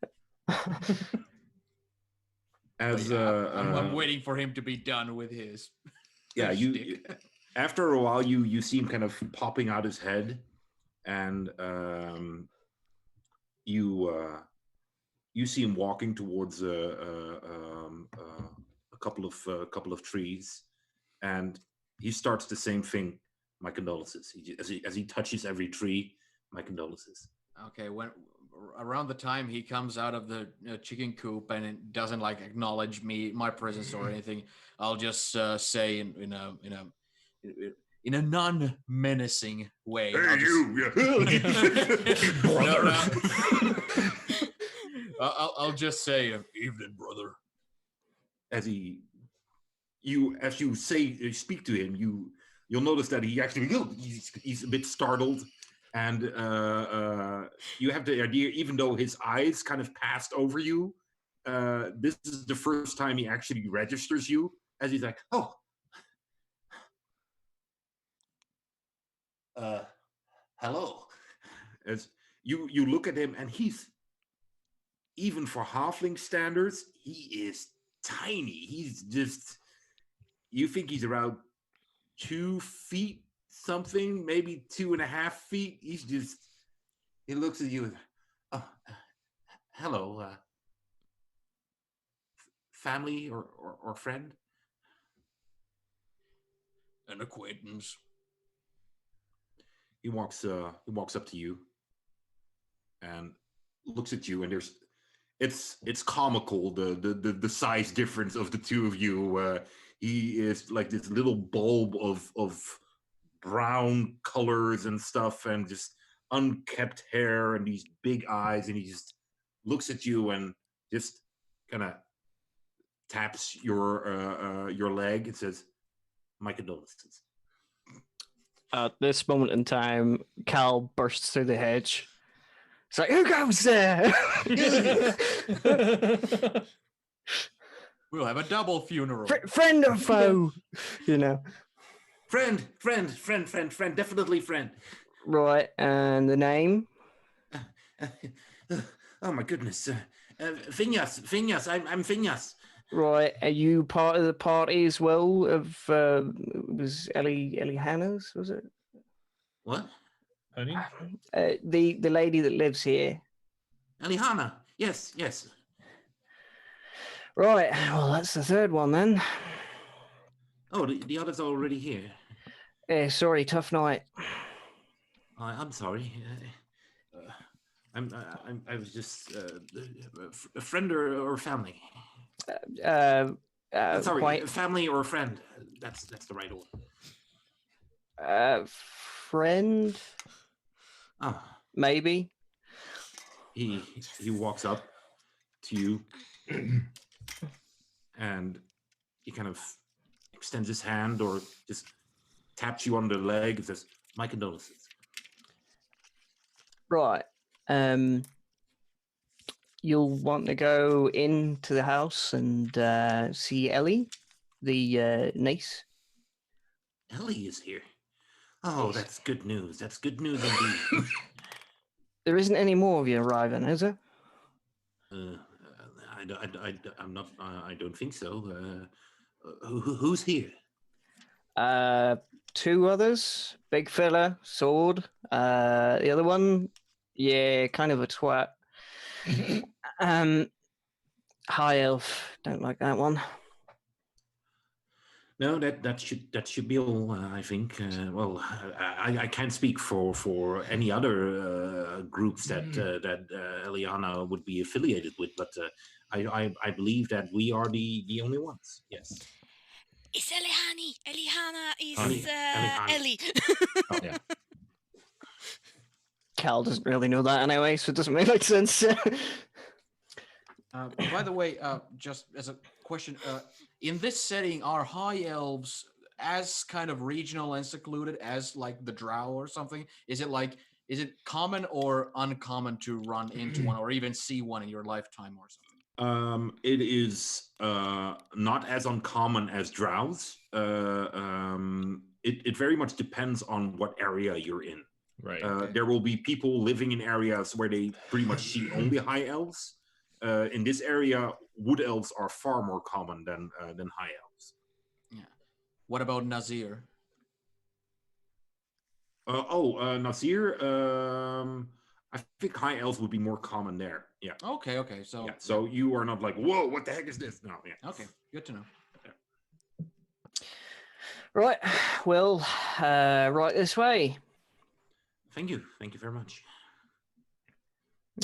As I'm waiting for him to be done with his. Yeah, you. shtick. After a while, you see him kind of popping out his head, and you see him walking towards a couple of trees, and he starts the same thing. My condolences. As he touches every tree, my condolences. Okay, when around the time he comes out of the chicken coop and it doesn't like acknowledge my presence or anything, I'll just say in a non-menacing way. Hey, you! No. I'll just say, "Evening, brother." As you speak to him, you'll notice that he's a bit startled, and you have the idea, even though his eyes kind of passed over you, this is the first time he actually registers you, as he's like, "Oh, hello." As you look at him, and he's, even for halfling standards, he is tiny. He's just, you think he's around 2 feet something, maybe 2.5 feet. He looks at you. Oh, hello, family or friend? An acquaintance. He walks up to you and looks at you, and it's comical, the size difference of the two of you. He is like this little bulb of brown colors and stuff, and just unkept hair and these big eyes, and he just looks at you and just kind of taps your leg and says, "My condolences." At this moment in time, Cal bursts through the hedge. It's like, who goes there? We'll have a double funeral. Friend or foe? You know. Friend, definitely friend. Right, and the name? Oh my goodness. Phineas, I'm Phineas. Right, are you part of the party as well? Of was Ellie Hannah's? Was it? What? Honey? The lady that lives here. Alihana. Yes. Right, well that's the third one then. Oh, the others are already here. Sorry, tough night. I'm sorry. I was just a friend or family. Sorry, Quite family or friend. That's the right order. friend, Ah, maybe. he walks up to you and he kind of extends his hand or just taps you on the leg and says, "My condolences." Right. You'll want to go into the house and see Ellie, the niece. Ellie is here. Oh, Yes. that's good news. That's good news indeed. There isn't any more of you arriving, is there? I'm not. I don't think so. Who's here? Two others. Big fella, sword. The other one, yeah, kind of a twat. High elf. Don't like that one. No, that should be all. I think. Well, I can't speak for any other groups that Eliana would be affiliated with, but I believe that we are the only ones. Yes. It's Elihani. Elihana is Elihani. Ellie. Oh. Yeah. Cal doesn't really know that anyway, so it doesn't make much sense. By the way, just as a question, in this setting, are high elves as kind of regional and secluded as like the drow or something? Is it common or uncommon to run into one or even see one in your lifetime or something? It is not as uncommon as drows. It very much depends on what area you're in. Right. There will be people living in areas where they pretty much see only high elves. In this area, wood elves are far more common than high elves. Yeah. What about Nazir? Nasir. I think high elves would be more common there. Yeah. Okay. So Yeah. So you are not like, whoa, what the heck is this? No. Yeah. okay, good to know. Right. Well, right this way. Thank you. Thank you very much.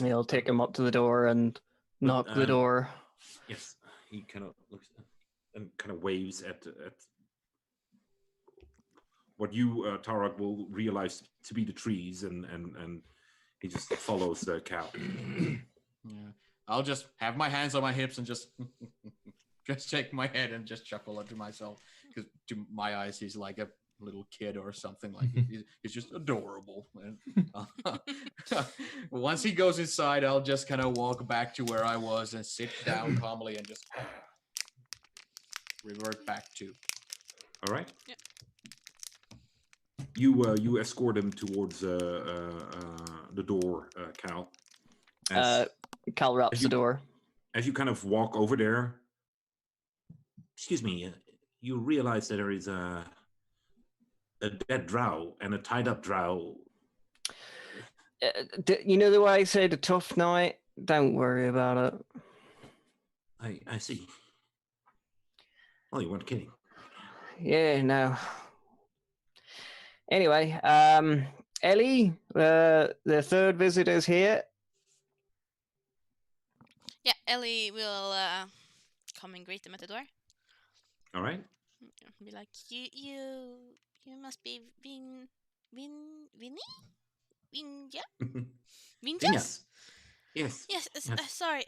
He'll take him up to the door and knock the door. Yes. He kind of looks and kind of waves at what you, Tarak, will realize to be the trees, and he just follows the cow. Yeah. I'll just have my hands on my hips and just shake my head and just chuckle to myself because to my eyes he's like a little kid or something. Like he's just adorable. And once he goes inside, I'll just kind of walk back to where I was and sit down calmly and just revert back to. All right. Yeah. You escort him towards the door, Cal. Cal wraps the door. As you kind of walk over there, excuse me, you realize that there is a dead drow and a tied up drow. You know the way I said a tough night? Don't worry about it. I see. Well, you weren't kidding. Yeah, no. Anyway, Ellie, the third visitor's here. Yeah, Ellie will come and greet them at the door. All right. Be like, you must be Vinny? Vinja? Vinjas? Yes. Yes, sorry.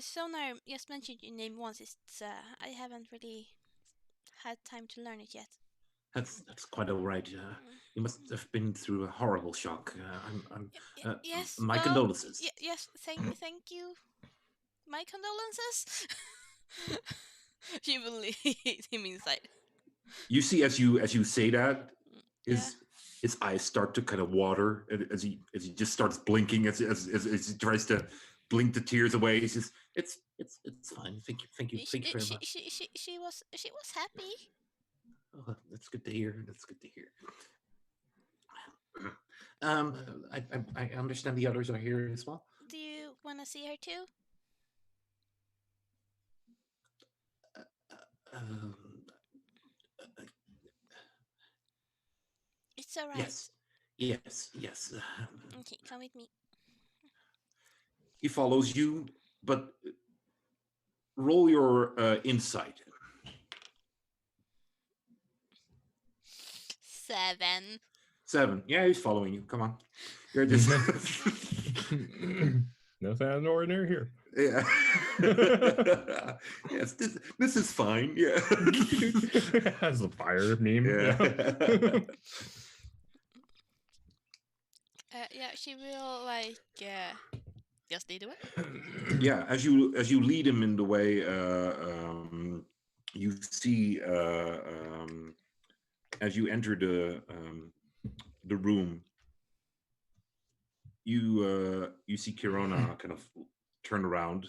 Sonar just mentioned your name once. It's I haven't really had time to learn it yet. That's quite all right. You must have been through a horrible shock. Yes. My condolences. Yes. Thank you. My condolences. She will lead him inside. You see, as you say that, his eyes start to kind of water as he just starts blinking as he tries to blink the tears away. He says, "It's fine. Thank you very much." She was happy. Oh, that's good to hear. That's good to hear. I understand the others are here as well. Do you want to see her too? It's all right. Yes. Yes, yes. Okay, come with me. He follows you, but roll your insight. 7. 7. Yeah, he's following you. Come on. You're just. Nothing out of the ordinary here. Yeah. Yes, this is fine. Yeah. Has the fire meme. Yeah. Yeah, she will like just lead the way. Yeah, as you lead him in the way, you see as you enter the room, you see Kirona kind of turn around,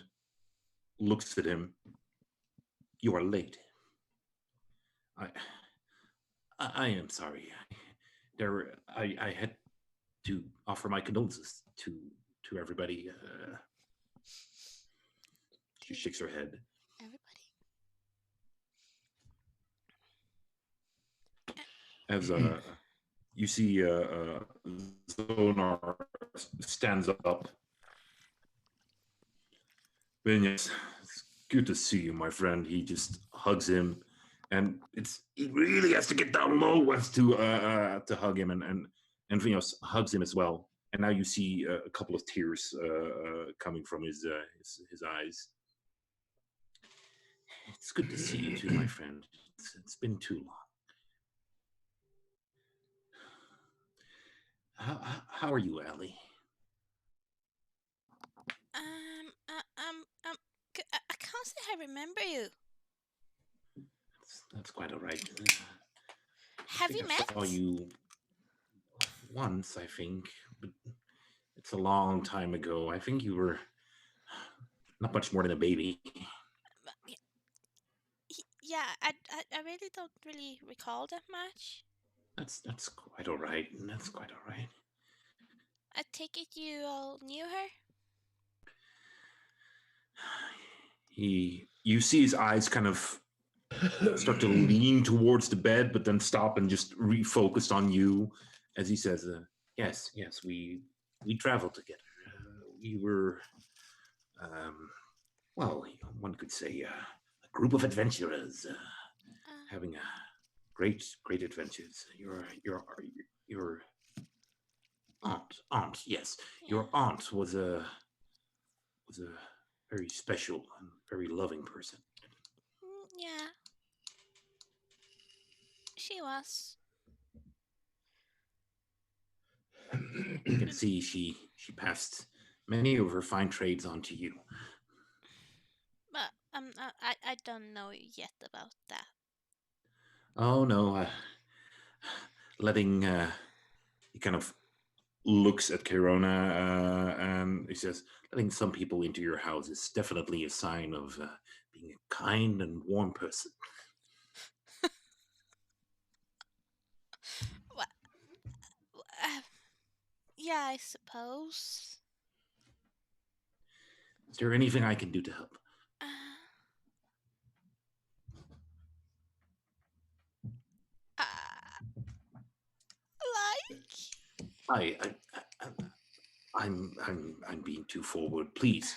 looks at him. You are late. I am sorry. I had to offer my condolences to everybody. She shakes her head. Everybody. As you see Zonar stands up. Yes, it's good to see you, my friend. He just hugs him, and he really has to get down low as to hug him, and Vinos hugs him as well. And now you see a couple of tears coming from his eyes. It's good to see you too, my friend. It's been too long. How are you, Ellie? I can't say I remember you. That's quite all right. Have we met? I saw you once, I think, but it's a long time ago. I think you were not much more than a baby. Yeah, I really don't really recall that much. That's quite all right. That's quite all right. I take it you all knew her? You see his eyes kind of start to lean towards the bed, but then stop and just refocus on you as he says, yes, we traveled together. We were, well, one could say a group of adventurers having a great adventures. Your aunt, yes, Yeah. your aunt was a very special and very loving person. Yeah. She was. You can see she passed many of her fine trades on to you. But I don't know yet about that. Oh no, letting he kind of looks at Kirona and he says, letting some people into your house is definitely a sign of being a kind and warm person. Well, yeah, I suppose. Is there anything I can do to help? Like. I'm being too forward. Please,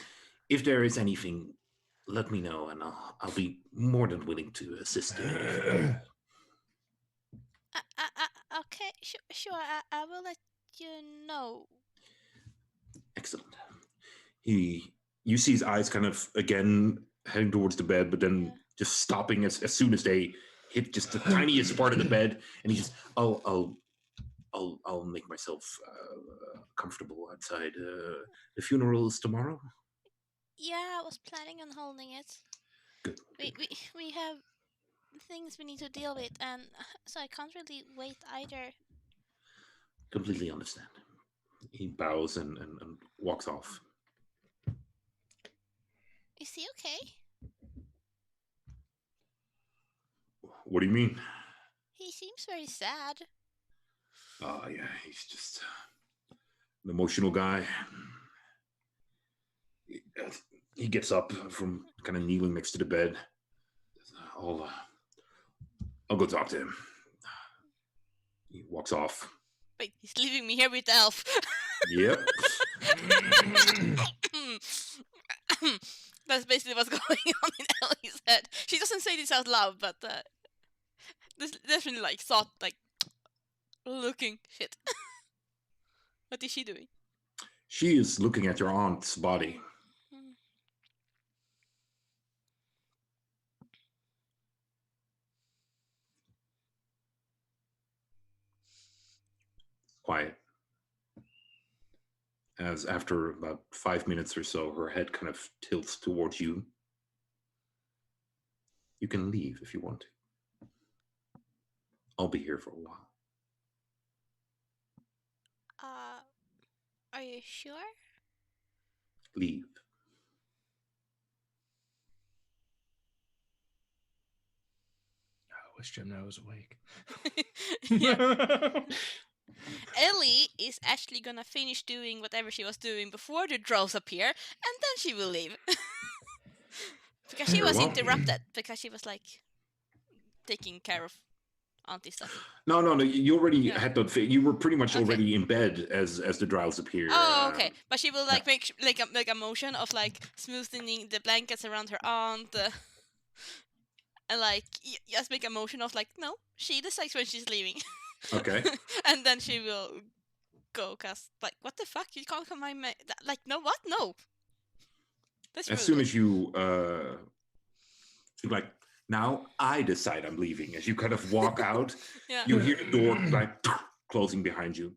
if there is anything, let me know, and I'll be more than willing to assist you. Okay, sure. I will let you know. Excellent. You see his eyes kind of again heading towards the bed, but then just stopping as soon as they hit just the tiniest part of the bed, and he just, I'll make myself comfortable outside. The funeral is tomorrow. Yeah, I was planning on holding it. Good. We have things we need to deal with, and so I can't really wait either. Completely understand. He bows and walks off. Is he okay? What do you mean? He seems very sad. Yeah, he's just an emotional guy. He gets up from kind of kneeling next to the bed. I'll go talk to him. He walks off. Wait, he's leaving me here with the elf. Yep. That's basically what's going on in Ellie's head. She doesn't say this out loud, but this definitely like thought like looking shit. What is she doing? She is looking at your aunt's body. Quiet. As after about 5 minutes or so, her head kind of tilts towards you. You can leave if you want to. I'll be here for a while. Are you sure? Leave. I wish Gemini was awake. Yeah. Ellie is actually gonna finish doing whatever she was doing before the drows appear, and then she will leave. Because she Very was well. interrupted, because she was like taking care of auntie stuff. No. You already Yeah. had the. You were pretty much Okay. already in bed as the drows appear. Oh, okay. But she will like make like a motion of like smoothing the blankets around her aunt, and like just make a motion of like no, she decides when she's leaving. Okay. And then she will go, cause like what the fuck, you can't come my like no what no. That's As rude. soon as you like, now I decide I'm leaving. As you kind of walk out, Yeah. you hear the door like closing behind you.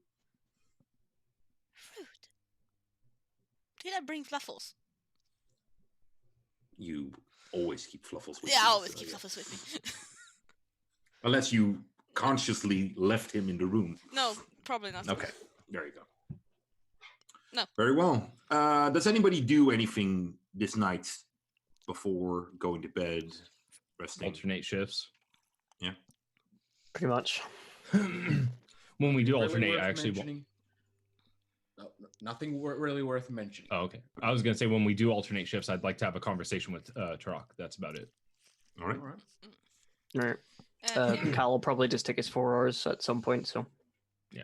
Rude. Did I bring fluffles? You always keep fluffles with Yeah, you. I always so, keep yeah. fluffles with me. Unless you consciously left him in the room. No, probably not. Okay, there you go. No. Very well. Does anybody do anything this night before going to bed, resting? Alternate shifts. Pretty much. When we do Really alternate, worth I actually won't. mentioning? No, nothing really worth mentioning. Oh, okay. I was gonna say when we do alternate shifts, I'd like to have a conversation with Turok. That's about it. All right. All right. Right. Yeah. Cal will probably just take his 4 hours at some point, so. Yeah.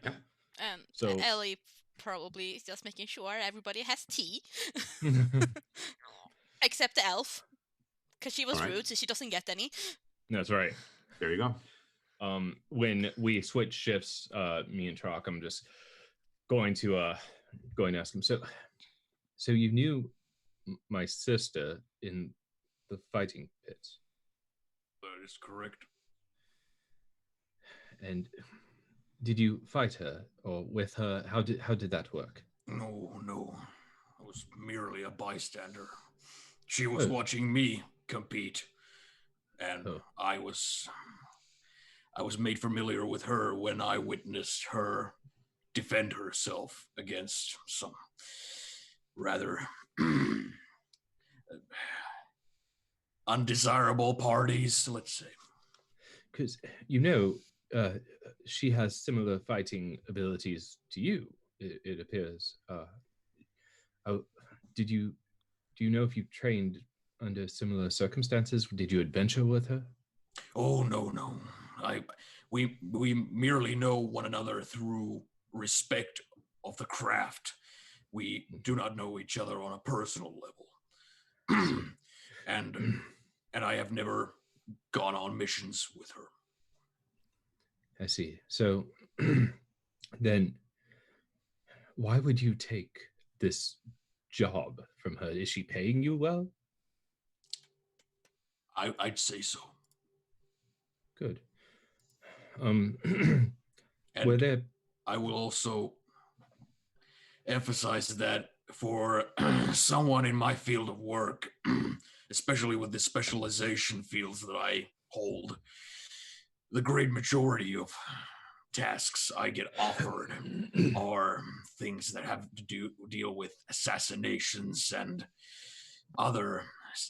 And So- Ellie probably is just making sure everybody has tea, except the elf, because she was Alright. rude, so she doesn't get any. That's right. There you go. When we switch shifts, me and Turok, I'm just going to ask him. So you knew my sister in the fighting pits, That is correct. and did you fight her or with her? How did that work? No. I was merely a bystander. She was Oh. watching me compete, and Oh. I was made familiar with her when I witnessed her defend herself against some rather undesirable parties, let's say. Because she has similar fighting abilities to you. It appears. Do you know if you trained under similar circumstances? Did you adventure with her? Oh no. We merely know one another through respect of the craft. We do not know each other on a personal level. and I have never gone on missions with her. I see. So then why would you take this job from her? Is she paying you well? I'd say so. Good. And Were there I will also emphasize that for someone in my field of work, especially with the specialization fields that I hold, the great majority of tasks I get offered are things that have to deal with assassinations and other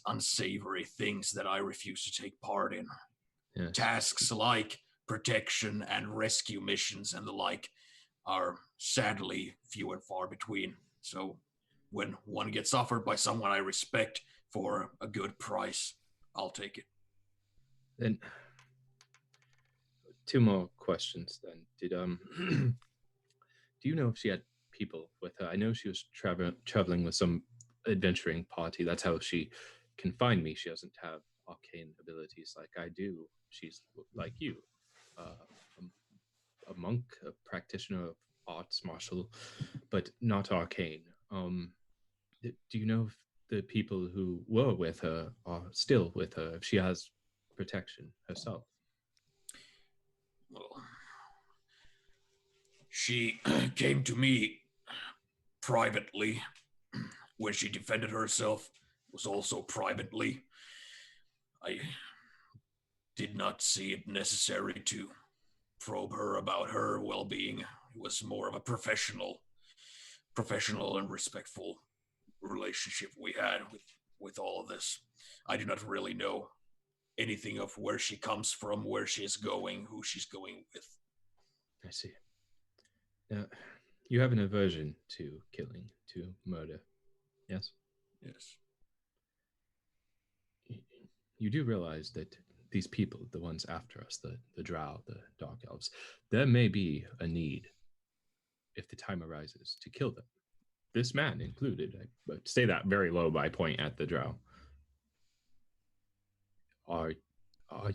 unsavory things that I refuse to take part in. Yes. Tasks like protection and rescue missions and the like are sadly few and far between. So when one gets offered by someone I respect for a good price, I'll take it. Then 2 more questions then. do you know if she had people with her? I know she was traveling with some adventuring party. That's how she can find me. She doesn't have arcane abilities like I do. She's like you, a monk, a practitioner of arts martial, but not arcane. Do you know if the people who were with her are still with her? If she has protection herself? Well, she came to me privately when she defended herself. It was also privately. I did not see it necessary to probe her about her well-being. It was more of a professional and respectful relationship we had with all of this. I do not really know anything of where she comes from, where she is going, who she's going with. I see. Now, you have an aversion to killing, to murder, yes? Yes. You do realize that these people, the ones after us, the drow, the dark elves, there may be a need, if the time arises, to kill them. This man included. I say that very low by point at the drow. Are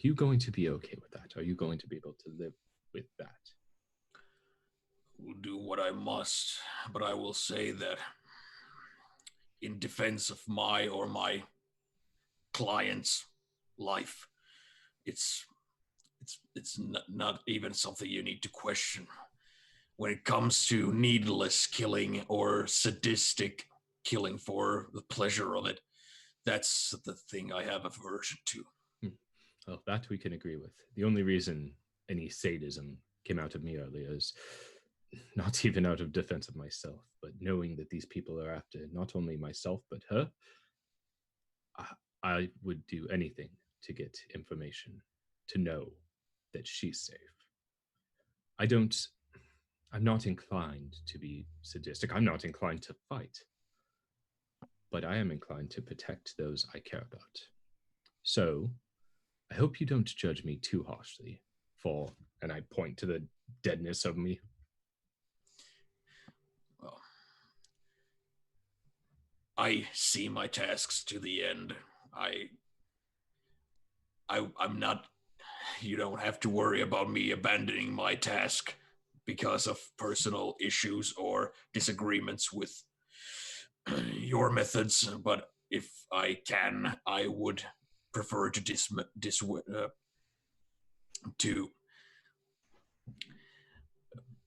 you going to be okay with that? Are you going to be able to live with that? Will do what I must, but I will say that in defense of my client's life, it's not even something you need to question. When it comes to needless killing or sadistic killing for the pleasure of it, that's the thing I have aversion to. Well, that we can agree with. The only reason any sadism came out of me earlier is not even out of defense of myself, but knowing that these people are after not only myself, but her. I would do anything to get information, to know that she's safe. I'm not inclined to be sadistic. I'm not inclined to fight. But I am inclined to protect those I care about. So, I hope you don't judge me too harshly for, and I point to the deadness of me. Well, I see my tasks to the end. I'm not, you don't have to worry about me abandoning my task because of personal issues or disagreements with your methods, but if I can, I would prefer to to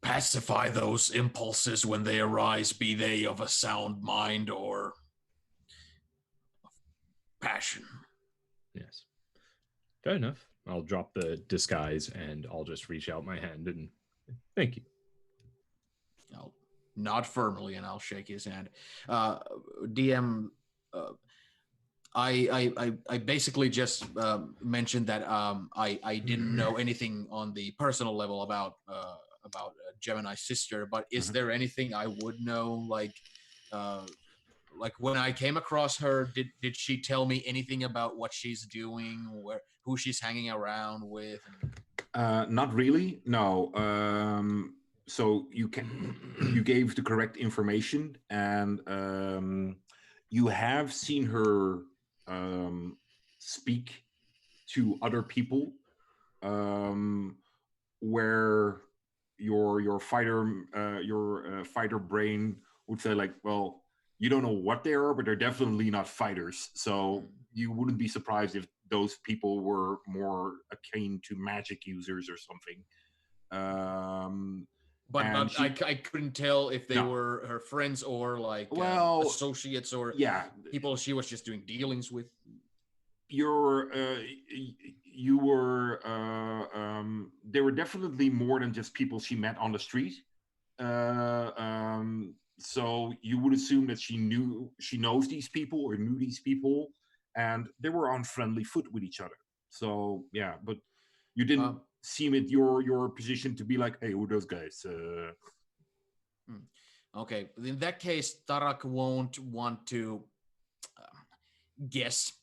pacify those impulses when they arise, be they of a sound mind or passion. Yes. Fair enough. I'll drop the disguise and I'll just reach out my hand and thank you. I'll nod firmly and I'll shake his hand. DM, I basically just mentioned that I didn't know anything on the personal level about Gemini's sister, but is there anything I would know, like when I came across her, did she tell me anything about what she's doing, who she's hanging around with? Not really, no. So you gave the correct information, and you have seen her speak to other people, where your fighter brain would say, like, well, you don't know what they are, but they're definitely not fighters. So you wouldn't be surprised if those people were more akin to magic users or something. But I couldn't tell if they were her friends or associates or people she was just doing dealings with. They were definitely more than just people she met on the street. So you would assume that she knows these people or knew these people, and they were on friendly foot with each other. So yeah, but you didn't seem it your position to be like, hey, who are those guys? Okay, in that case, Tarak won't want to guess.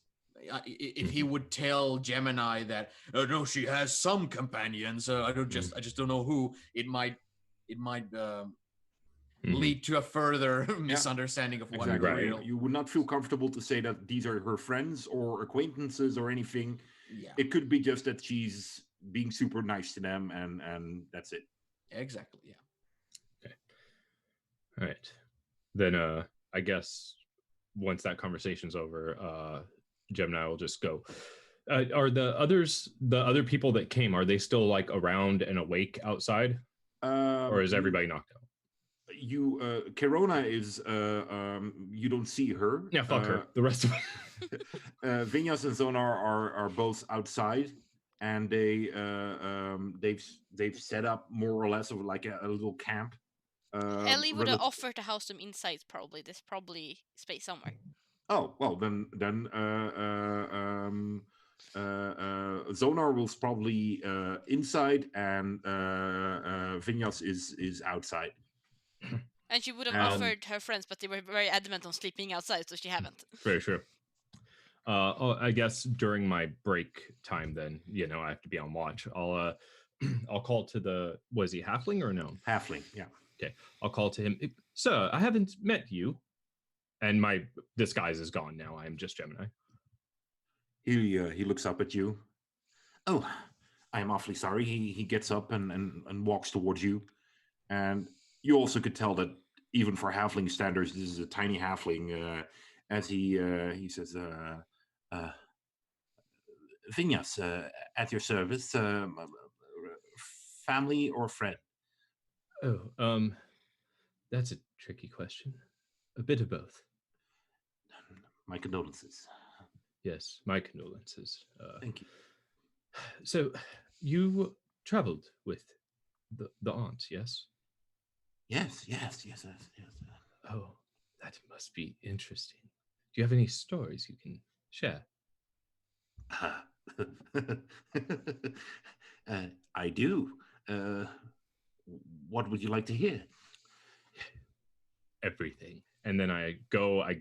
If he would tell Gemini that no, she has some companions. I just don't know who. It might lead to a further misunderstanding of what Exactly. is Right. real. You would not feel comfortable to say that these are her friends or acquaintances or anything. Yeah, It could be just that she's being super nice to them, and that's it. exactly. Yeah. All right. Then I guess once that conversation's over, Gemini will just go. Are the other people that came, are they still like around and awake outside? Or is everybody knocked out? Kerona is you don't see her. Yeah, fuck her. The rest of Vinyas and Zonar are both outside, and they've set up more or less of like a little camp. Ellie would have relative- offered to house them inside. Probably there's probably space somewhere. Oh well, then Zonar was probably inside, and Vinyas is outside. And she would have Um, offered her friends, but they were very adamant on sleeping outside, so she haven't. Very true. I guess during my break time, then I have to be on watch. I'll I'll call to the was he halfling or no? Halfling, yeah. Okay, I'll call to him. Sir, I haven't met you, and my disguise is gone now. I am just Gemini. He looks up at you. Oh, I am awfully sorry. He gets up and walks towards you, and you also could tell that even for halfling standards, this is a tiny halfling. As he says, Vinyas, at your service, family or friend? Oh, that's a tricky question. A bit of both. My condolences. Yes, my condolences. Thank you. So, you traveled with the aunt, yes? Yes. Oh, that must be interesting. Do you have any stories you can share? I do. What would you like to hear? Everything. And then I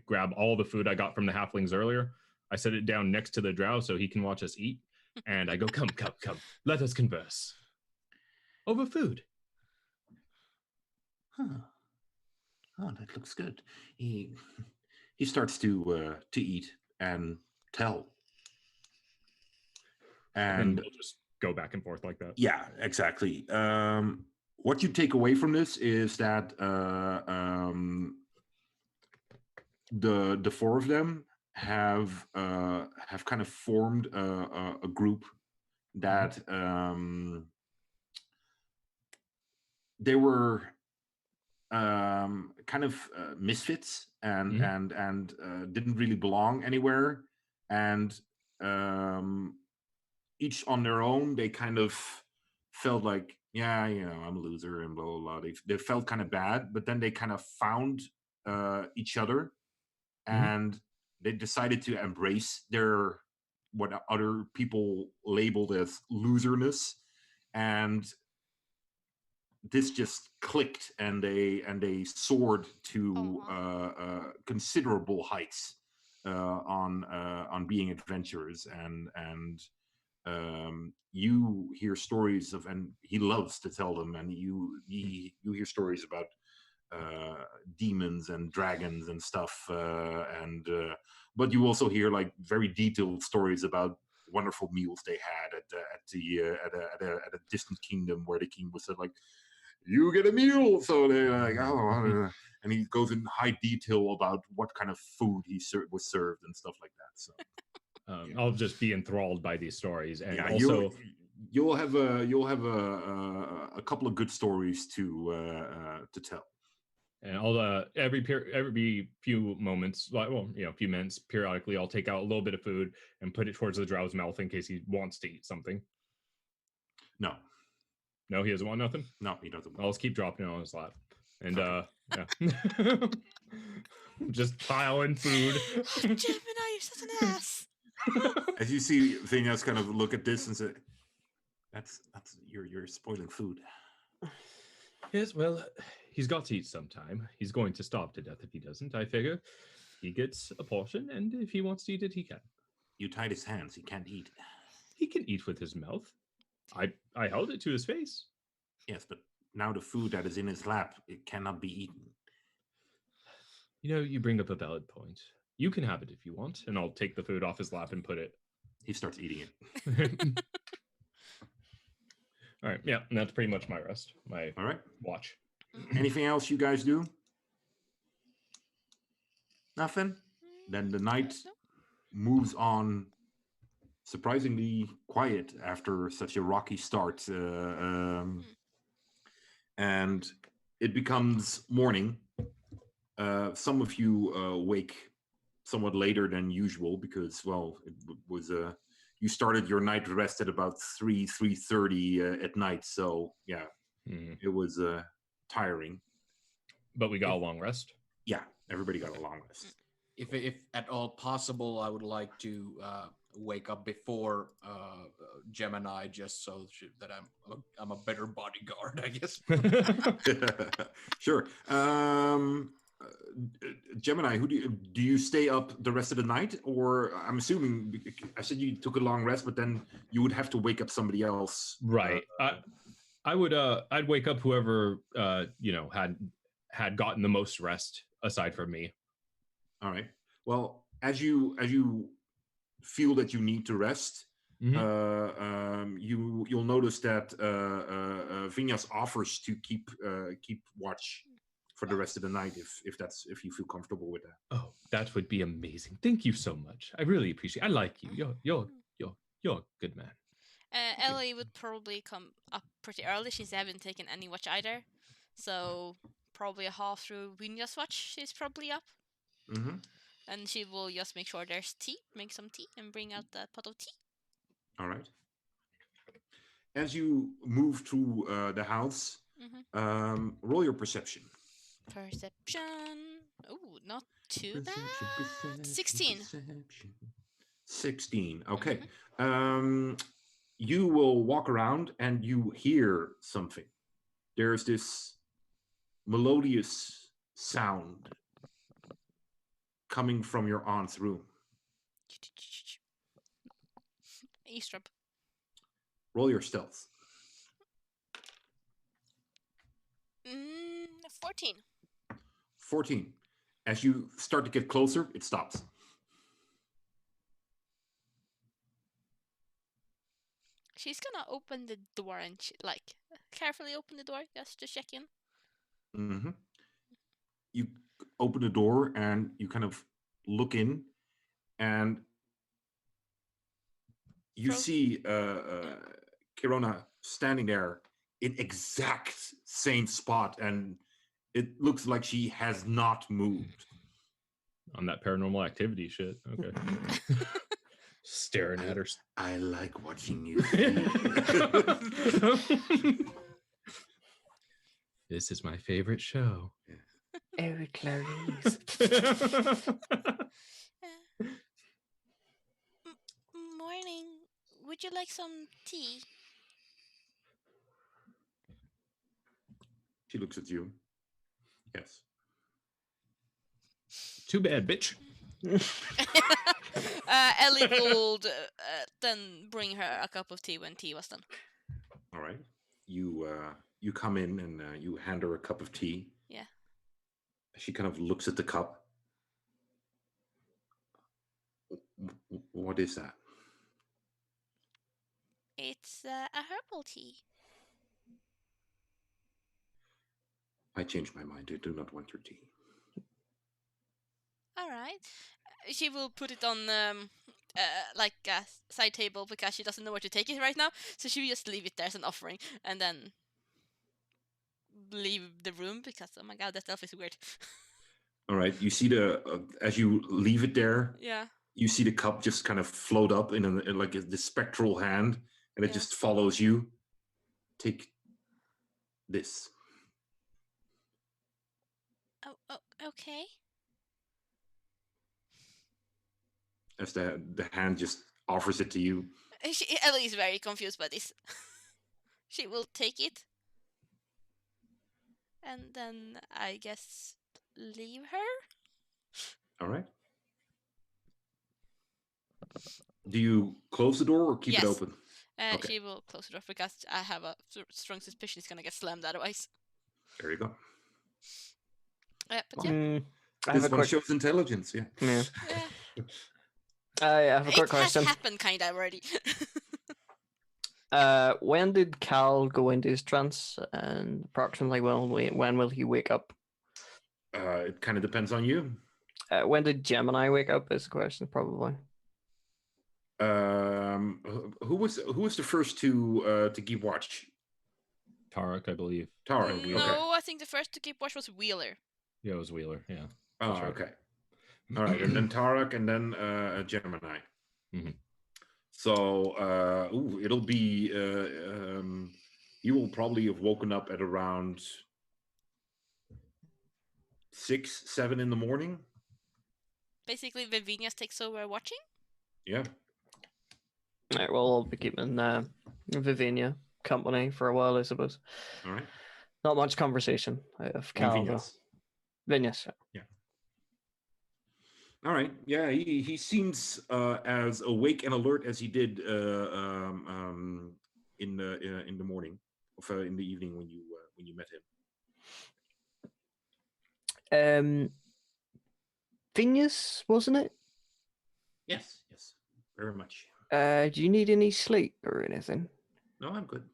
grab all the food I got from the halflings earlier. I set it down next to the drow so he can watch us eat. And I go, come. Let us converse. Over food. Huh. Oh, that looks good. He starts to eat and tell. And And we'll just go back and forth like that. yeah, exactly. What you take away from this is that the four of them have kind of formed a group that they were kind of misfits and didn't really belong anywhere, and each on their own they kind of felt like, yeah, I'm a loser and blah blah blah. They felt kind of bad, but then they kind of found each other, and they decided to embrace their what other people labeled as loserness, and this just clicked, and they soared to considerable heights on being adventurers, and you hear stories of, and he loves to tell them, and you hear stories about demons and dragons and stuff, but you also hear like very detailed stories about wonderful meals they had at a distant kingdom, where the king was said like, you get a meal. So they're like, oh, and he goes in high detail about what kind of food was served and stuff like that. So I'll just be enthralled by these stories, and yeah, also you'll have a couple of good stories to tell. And I'll every few moments, few minutes, periodically, I'll take out a little bit of food and put it towards the drow's mouth in case he wants to eat something. No, he doesn't want nothing. No, he doesn't. I'll just keep dropping it on his lap, and yeah, just piling food. Gemini, you're such an ass. As you see Vinyas kind of look at this and say, "That's you're spoiling food." Yes, well, he's got to eat sometime. He's going to starve to death if he doesn't. I figure he gets a portion, and if he wants to eat it, he can. You tied his hands; he can't eat. He can eat with his mouth. I held it to his face. Yes, but now the food that is in his lap, it cannot be eaten. You know, you bring up a valid point. You can have it if you want, and I'll take the food off his lap and put it. He starts eating it. All right, yeah, and that's pretty much my rest, my All right. watch. Anything else you guys do? Nothing? Then the night No. moves on surprisingly quiet after such a rocky start. And it becomes morning. Some of you wake somewhat later than usual because, well, it was you started your night rest at about 3:30 at night. So, yeah, it was tiring. But we got a long rest. Yeah, everybody got a long rest. If at all possible, I would like to wake up before Gemini, just so that I'm a better bodyguard, I guess. Sure. Gemini, who do you stay up the rest of the night, or I'm assuming I said you took a long rest, but then you would have to wake up somebody else, Right. I would. I'd wake up whoever had gotten the most rest aside from me. All right. Well, as you feel that you need to rest, you'll notice that Vinyas offers to keep watch for the rest of the night if you feel comfortable with that. Oh, that would be amazing. Thank you so much. I really appreciate. I like you. You're a good man. Ellie would probably come up pretty early. She hasn't taken any watch either, so probably a half through Vinya's watch. She's probably up. Mm-hmm. And she will just make sure there's tea, make some tea, and bring out the pot of tea. All right. As you move through the house, roll your perception. Perception. Oh, not too bad. 16. 16. Okay. You will walk around and you hear something. There's this melodious sound coming from your aunt's room. Eavesdrop. Roll your stealth. 14. 14. As you start to get closer, it stops. She's gonna open the door and carefully open the door just to check in. Mm-hmm. You open the door and you kind of look in, and you see Kirona standing there in exact same spot, and it looks like she has not moved. On that paranormal activity shit. Okay. Staring at her. I like watching you. This is my favorite show. Oh, Clarice. Morning. Would you like some tea? She looks at you. Yes. Too bad, bitch. Ellie will then bring her a cup of tea when tea was done. All right. You come in and you hand her a cup of tea. Yeah. She kind of looks at the cup. What is that? It's a herbal tea. I changed my mind. I do not want your tea. All right. She will put it on like a side table because she doesn't know where to take it right now. So she will just leave it there as an offering and then leave the room because, oh my god, that elf is weird. All right. You see as you leave it there, Yeah. you see the cup just kind of float up in like the spectral hand, and it just follows you. Take this. Oh, okay. As the hand just offers it to you. Ellie is very confused by this. She will take it. And then, I guess, leave her? All right. Do you close the door or keep it open? Okay. She will close the door because I have a strong suspicion it's going to get slammed otherwise. There you go. But yeah. I have This a one quick. shows intelligence. Yeah. Yeah. Yeah. I have a quick It has question. happened kind of already. When did Cal go into his trance, and approximately when will he wake up? It kind of depends on you. When did Gemini wake up? Is the question probably. Who was the first to keep watch? Tarek, I believe. Tara. No, Okay. I think the first to keep watch was Wheeler. Yeah, it was Wheeler. Yeah. Oh, That's right. okay. All right, and then Tarek, and then Gemini. Mhm. So, it'll be. You will probably have woken up at around 6, 7 in the morning. Basically, Vivinius takes over watching. Yeah. All right, well, I'll be keeping Vivinia company for a while, I suppose. All right. Not much conversation of Cal, though. Vinyas. Vinyas. All right. Yeah, he seems as awake and alert as he did in the morning, or in the evening when you met him. Vinyas, wasn't it? Yes. Yes. Very much. Do you need any sleep or anything? No, I'm good.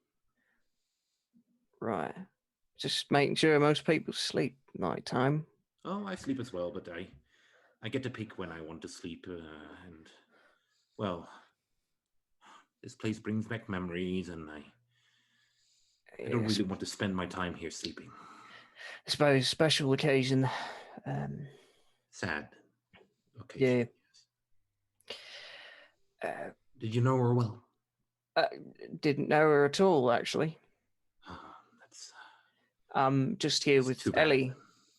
Right. Just making sure most people sleep night time. Oh, I sleep as well, but I get to pick when I want to sleep, and well, this place brings back memories, and I don't really want to spend my time here sleeping. I suppose special occasion. Sad occasion. Yeah. Did you know her well? Didn't know her at all, actually. That's I'm just here It's with too bad. Ellie.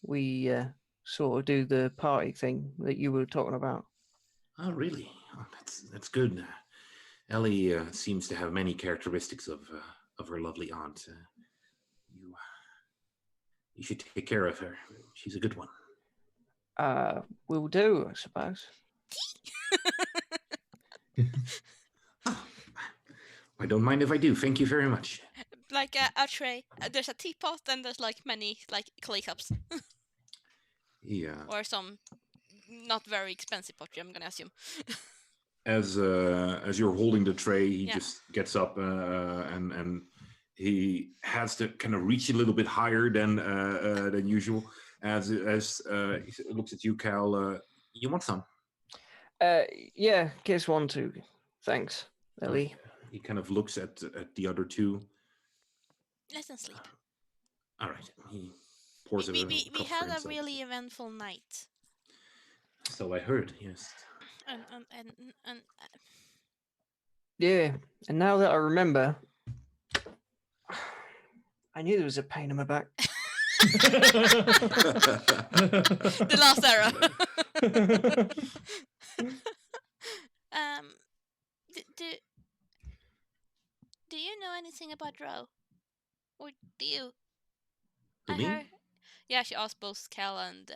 We sort of do the party thing that you were talking about. Oh, really? Oh, that's good. Ellie seems to have many characteristics of her lovely aunt. You should take care of her. She's a good one. Will do, I suppose. I don't mind if I do. Thank you very much. Like a tray. There's a teapot and there's like many like clay cups Yeah. or some not very expensive pottery. I'm gonna assume. As you're holding the tray, he Yeah. just gets up and he has to kind of reach a little bit higher than usual. As he looks at you, Cal. You want some? Yeah, guess one too. Thanks, Ellie. He kind of looks at the other two. Let them sleep. All right. He pours We cup had for a himself. really eventful night. So I heard. Yes. And Yeah, and now that I remember, I knew there was a pain in my back. the last arrow. Do you know anything about Ro? Or do you? To me? Yeah, she asked both Cal and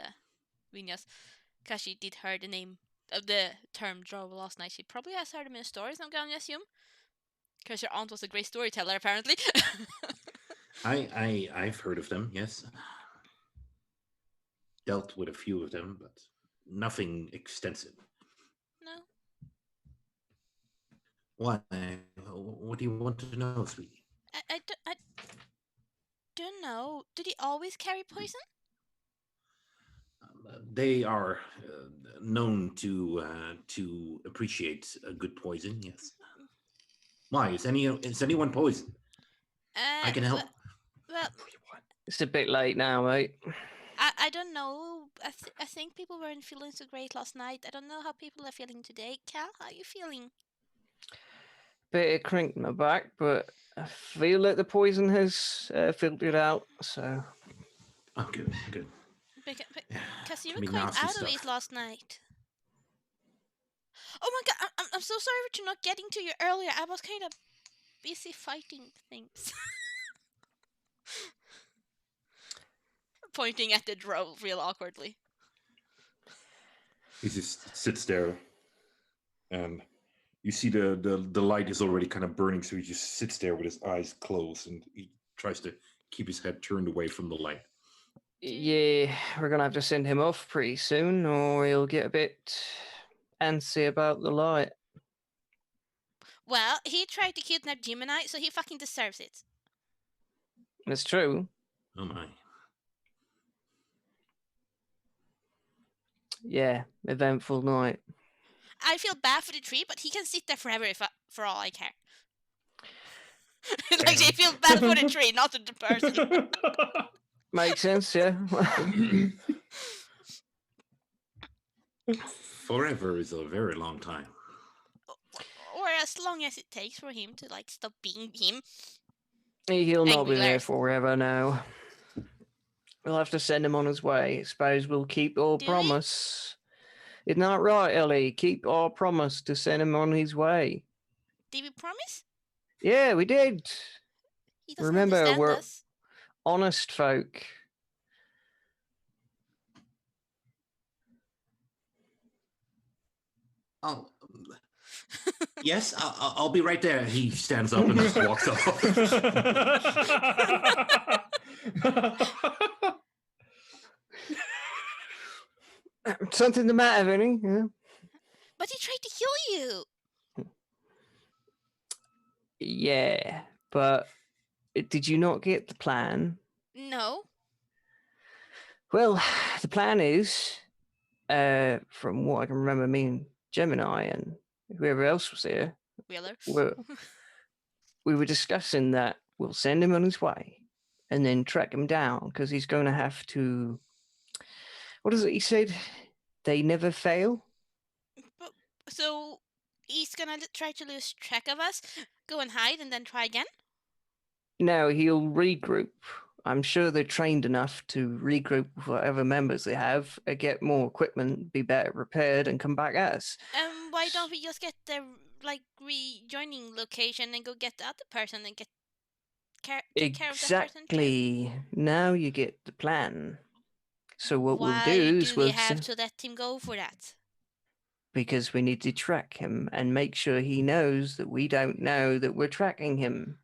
Vinyas, because she did hear the name of the term Drow last night. She probably has heard them in stories, I'm going to assume. Because your aunt was a great storyteller, apparently. I've heard of them. Yes. Dealt with a few of them, but nothing extensive. No. What? What do you want to know, sweetie? I don't know. Did he always carry poison? They are known to appreciate a good poison. Yes. Why is anyone poisoned? I can help. Well, It's a bit late now, mate. I don't know. I think people weren't feeling so great last night. I don't know how people are feeling today. Cal, how are you feeling? Bit of crink in my back, but I feel like the poison has filtered out, so... Oh, good. Because you Can were be quite nasty out of it stuff. last night. Oh my god, I'm so sorry for not getting to you earlier. I was kind of busy fighting things. Pointing at the drow real awkwardly. He just sits there, and you see the light is already kind of burning, so he just sits there with his eyes closed, and he tries to keep his head turned away from the light. Yeah, we're gonna have to send him off pretty soon, or he'll get a bit antsy about the light. Well, he tried to kidnap Gemini, so he fucking deserves it. It's true. Oh my. Yeah, eventful night. I feel bad for the tree, but he can sit there forever for all I care. Like, they feel bad for the tree, not the person. Makes sense, yeah. Forever is a very long time. Or as long as it takes for him to, like, stop being him. He'll not Angry be there glares. forever now. We'll have to send him on his way. Suppose we'll keep our Do we? promise. Isn't that right, Ellie? Keep our promise to send him on his way. Did we promise? Yeah, we did. He doesn't Remember, understand we're us. honest folk. Oh, yes, I'll be right there. He stands up and just walks off. Something the matter, Vinny? Yeah. But he tried to kill you. Yeah, but did you not get the plan? No. Well, the plan is, from what I can remember, me and Gemini and whoever else was there, Wheeler. we were discussing that we'll send him on his way and then track him down because he's going to have to. What is it he said? They never fail? So he's gonna try to lose track of us, go and hide, and then try again? No, he'll regroup. I'm sure they're trained enough to regroup with whatever members they have, get more equipment, be better prepared, and come back at us. Why don't we just get the, like, rejoining location and go get the other person and take care of that person too? Exactly. Now you get the plan. So what we'll Why do do is we we'll have to let him go for that? because we need to track him and make sure he knows that we don't know that we're tracking him.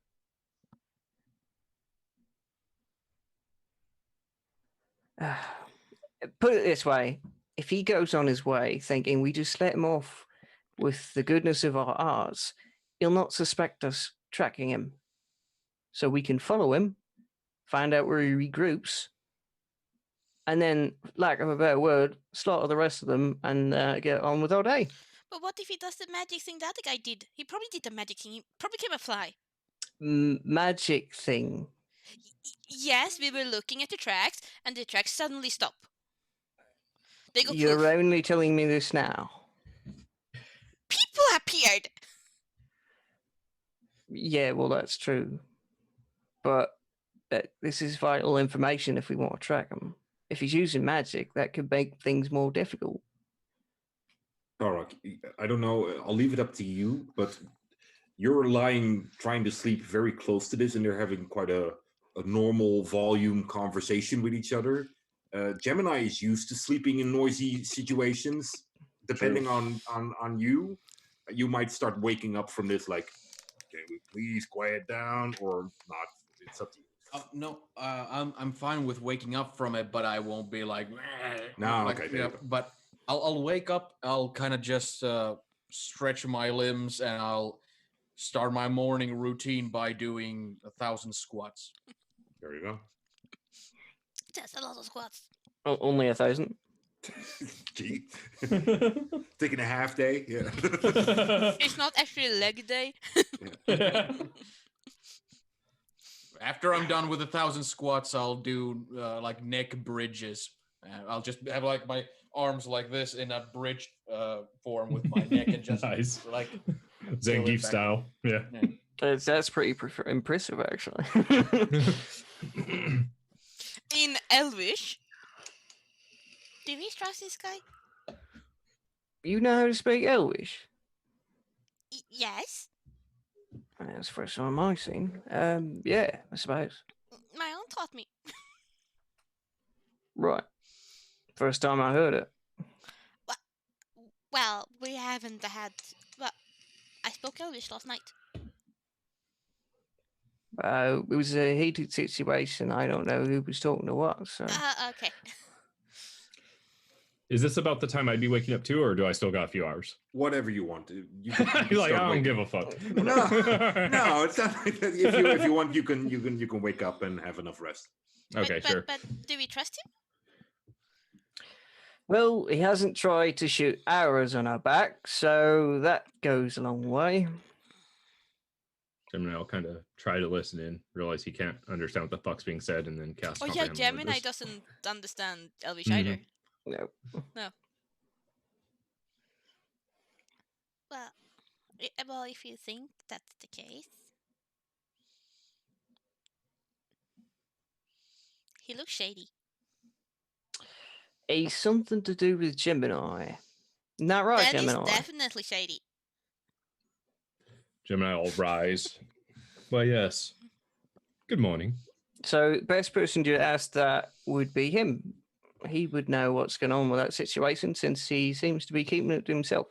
Put it this way, if he goes on his way thinking we just let him off with the goodness of our hearts, he'll not suspect us tracking him. So we can follow him, find out where he regroups, and then, lack of a better word, slaughter the rest of them and get on with our day. But what if he does the magic thing the other guy did? He probably did the magic thing. He probably became a fly. Magic thing. Yes, we were looking at the tracks, and the tracks suddenly stop. They go You're poof. only telling me this now. People appeared! Yeah, well, that's true. But this is vital information if we want to track him. If he's using magic, that could make things more difficult. Tarak, I don't know. I'll leave it up to you, but you're trying to sleep very close to this, and they're having quite a normal volume conversation with each other. Gemini is used to sleeping in noisy situations. Depending on you, you might start waking up from this like, can we please quiet down or not? It's up to you. No, I'm fine with waking up from it, but I won't be like. No, like, okay, you know, but I'll wake up. I'll kind of just stretch my limbs, and I'll start my morning routine by doing 1,000 squats. There you go. That's a lot of squats. Only 1,000. Gee. Taking a half day. Yeah. It's not actually leg day. After I'm done with 1,000 squats, I'll do like neck bridges. I'll just have like my arms like this in a bridge form with my neck and just Nice. like Zangief style. Yeah. That's pretty impressive, actually. In Elvish. Do we trust this guy? You know how to speak Elvish? Yes. That's the first time I've seen. Yeah, I suppose. My aunt taught me. Right. First time I heard it. Well, we haven't had... Well, I spoke Elvish last night. It was a heated situation. I don't know who was talking to what. So Okay. Is this about the time I'd be waking up too, or do I still got a few hours? Whatever you want. You You're can like, start I don't waking- give a fuck. No, it's not like that. If you want, you can wake up and have enough rest. Okay, sure. But do we trust him? well, he hasn't tried to shoot arrows on our back, so that goes a long way. Gemini will kind of try to listen in, realize he can't understand what the fuck's being said, and then cast. Oh yeah, comprehend Gemini languages. doesn't understand Elvish Mhm. either. No. Well, if you think that's the case, he looks shady. It's something to do with Gemini. Not right, Then he's Gemini. definitely shady. Gemini will rise. Well, yes. Good morning. So, best person to ask that would be him. He would know what's going on with that situation since he seems to be keeping it to himself.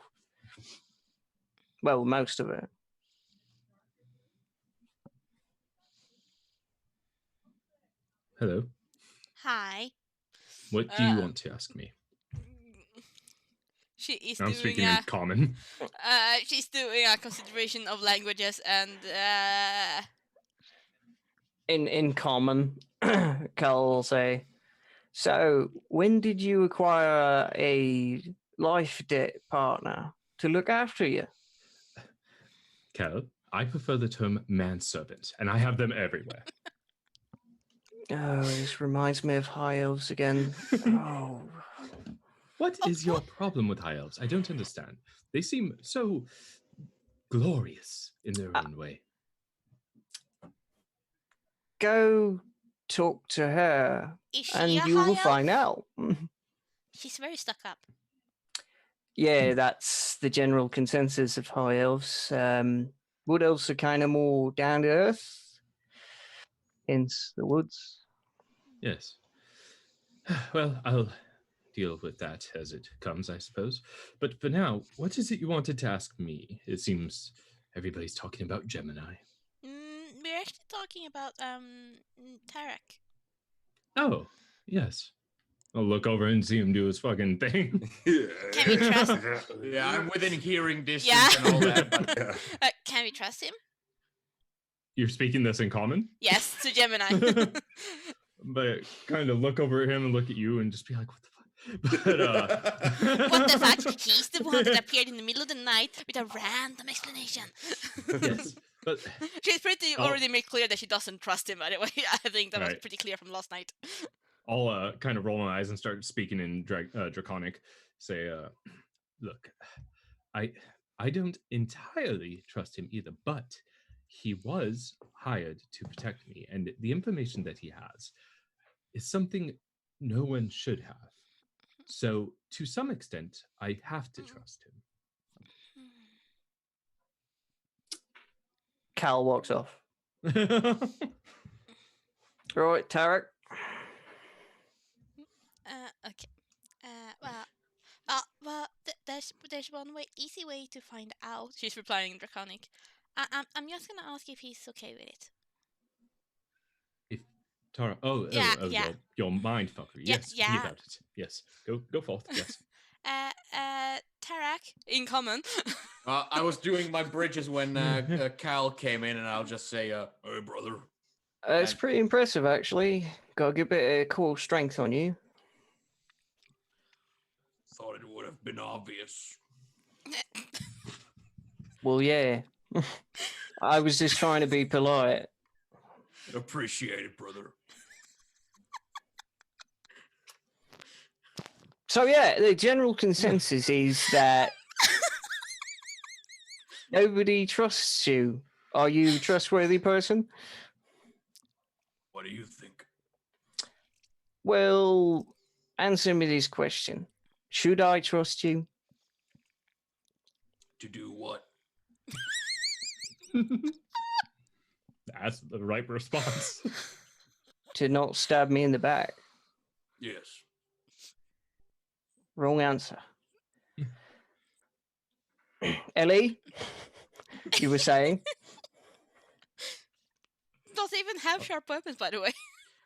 Well, most of it. Hello. Hi. What do you Uh, want to ask me? She is I'm doing speaking in common. she's doing a consideration of languages and In common, Carl will say, so when did you acquire a life debt partner to look after you? Kel, I prefer the term manservant, and I have them everywhere. Oh, this reminds me of high elves again. Oh, What is your problem with high elves? I don't understand. They seem so glorious in their own way. go talk to her is she and a you high will elf? find out. She's very stuck up. Yeah, that's the general consensus of high elves. Wood elves are kind of more down to earth, hence the woods. Yes. Well, I'll deal with that as it comes, I suppose. But for now, what is it you wanted to ask me? It seems everybody's talking about Gemini. We're actually talking about Tarek. Oh, yes. I'll look over and see him do his fucking thing. Can we trust- Yeah, I'm within hearing distance Yeah. and all that. But Yeah. Can we trust him? You're speaking this in common? Yes, to Gemini. But kind of look over at him and look at you and just be like, what the fuck? But, What the fuck? He's the one that appeared in the middle of the night with a random explanation. Yes, but She's pretty Oh. already made clear that she doesn't trust him anyway. I think that was Right. pretty clear from last night. I'll kind of roll my eyes and start speaking in Draconic. Say, look, I don't entirely trust him either, but he was hired to protect me, and the information that he has is something no one should have. So, to some extent, I have to trust him. Cal walks off. Right, Tarek. Okay. There's one easy way to find out. She's replying in Draconic. I'm just gonna ask if he's okay with it. If Tara, Yeah. your mind fucker. Yeah, Yes, yeah. about it. Yes, go forth. Yes. Tarek, in common. I was doing my bridges when Cal came in, and I'll just say, "Hey, brother." It's And- pretty impressive, actually. Got a good bit of core strength on you. Thought it would have been obvious. Well, yeah. I was just trying to be polite. Appreciate it, brother. So, yeah, the general consensus is that nobody trusts you. Are you a trustworthy person? What do you think? Well, answer me this question. Should I trust you? To do what? That's the right response. To not stab me in the back? Yes. Wrong answer. Ellie, you were saying? does he even have sharp weapons, by the way?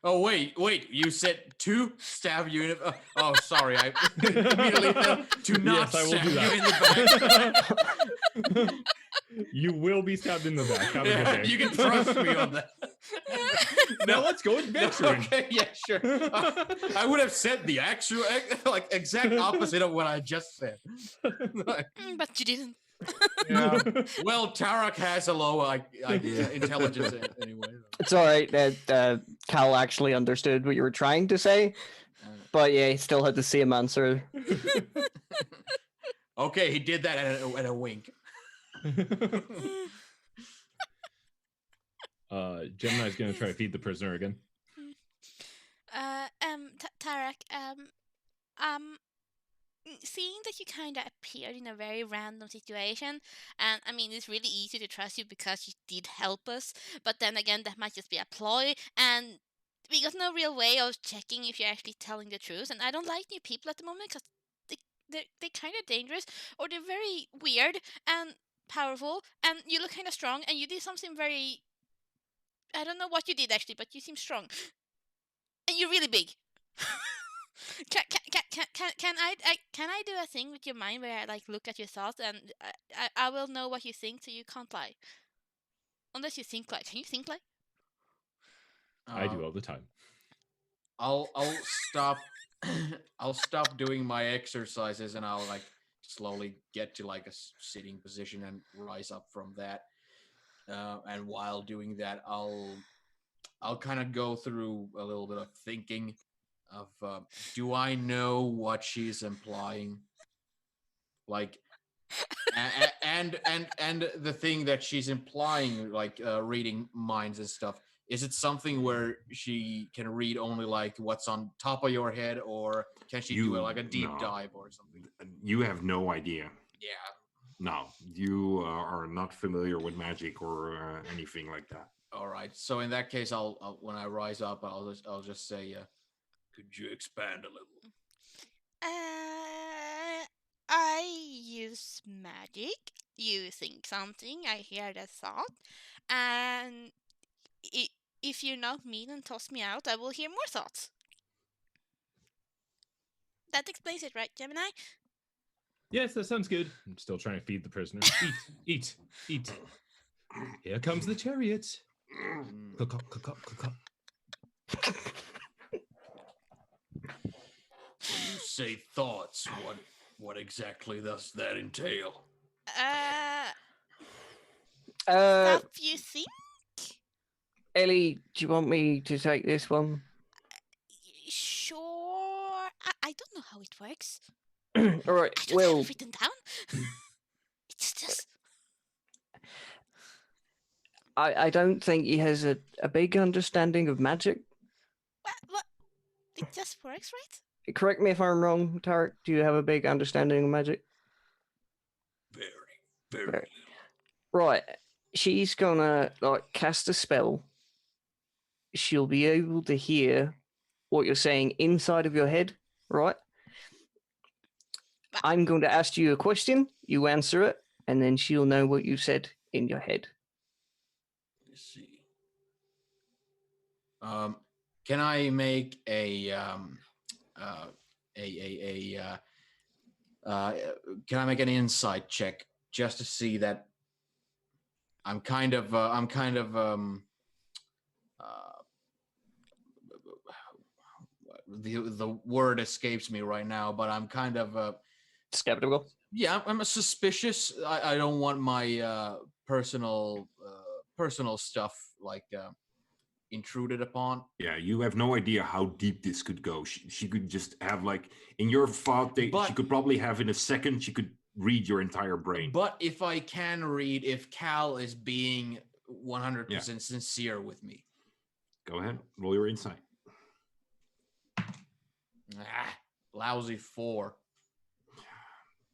Oh wait! You said to stab you in the. Oh, sorry. I immediately felt to not Yes, I will stab do you in the back. You will be stabbed in the back. Have a good day. You can trust me on that. Now let's go adventuring. Okay, yeah, sure. I would have said the actual, exact opposite of what I just said. But you didn't. Yeah. Well, Tarak has a low intelligence anyway. It's all right that Cal actually understood what you were trying to say, but yeah, he still had the same answer. Okay, he did that at a wink. Gemini's gonna try to feed the prisoner again. Tarak, seeing that you kind of appeared in a very random situation, and I mean, it's really easy to trust you because you did help us, but then again, that might just be a ploy, and we got no real way of checking if you're actually telling the truth, and I don't like new people at the moment because they're kind of dangerous, or they're very weird and powerful, and you look kind of strong, and you did something very... I don't know what you did actually, but you seem strong. And you're really big. Can I do a thing with your mind where I like look at your thoughts and I will know what you think, so you can't lie. Unless you think like. Can you think like? I do all the time. I'll stop. I'll stop doing my exercises and I'll like slowly get to like a sitting position and rise up from that. And while doing that, I'll kind of go through a little bit of thinking of do I know what she's implying? Like, and the thing that she's implying, like reading minds and stuff. Is it something where she can read only like what's on top of your head, or can she do like a deep dive or something? You have no idea. Yeah. No, you are not familiar with magic or anything like that. All right. So in that case, I'll when I rise up, I'll just say, could you expand a little? I use magic. You think something, I hear the thought, and if you're not mean and toss me out, I will hear more thoughts. That explains it, right, Gemini? Yes, that sounds good. I'm still trying to feed the prisoner. Eat. Here comes the chariot. Cook up. When you say thoughts, what exactly does that entail? Stuff you think? Ellie, do you want me to take this one? Sure. I don't know how it works. All right, I don't well, have it written down. It's just... I don't think he has a big understanding of magic. What? It just works, right? Correct me if I'm wrong, Tarek. Do you have a big understanding of magic? Very. Right. She's gonna like cast a spell. She'll be able to hear what you're saying inside of your head, right? I'm going to ask you a question, you answer it, and then she'll know what you said in your head. Let's see. Can I make can I make an insight check just to see that I'm kind of the word escapes me right now, but I'm kind of skeptical. Yeah, I'm suspicious. I don't want my personal stuff like intruded upon. Yeah, you have no idea how deep this could go. She could just have like in your thought. She could probably have in a second. She could read your entire brain. But if I can read, if Cal is being 100% sincere with me, go ahead, roll your insight. Lousy 4.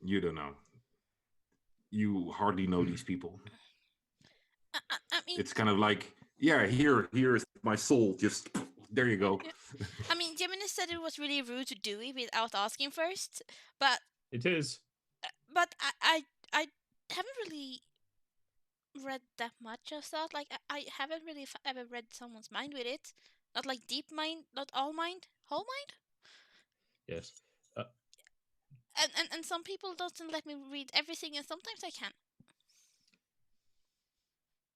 You don't know. You hardly know these people. I mean, it's kind of like, here is my soul. Just there you go. I mean, Gemini said it was really rude to do it without asking first, but it is. But I haven't really read that much of that. Like I haven't really ever read someone's mind with it. Not like deep mind, not all mind, whole mind. Yes. And some people doesn't let me read everything, and sometimes I can.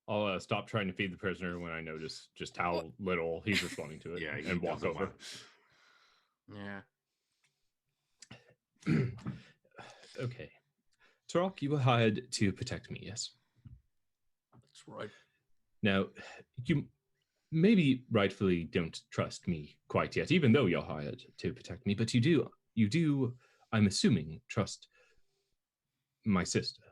I'll stop trying to feed the prisoner when I notice just how little he's responding to it, Yeah, he and walk doesn't over. want- Yeah. Okay. Turok, you were hired to protect me, yes? That's right. Now, you maybe rightfully don't trust me quite yet, even though you're hired to protect me, but you do, I'm assuming, trust my sister.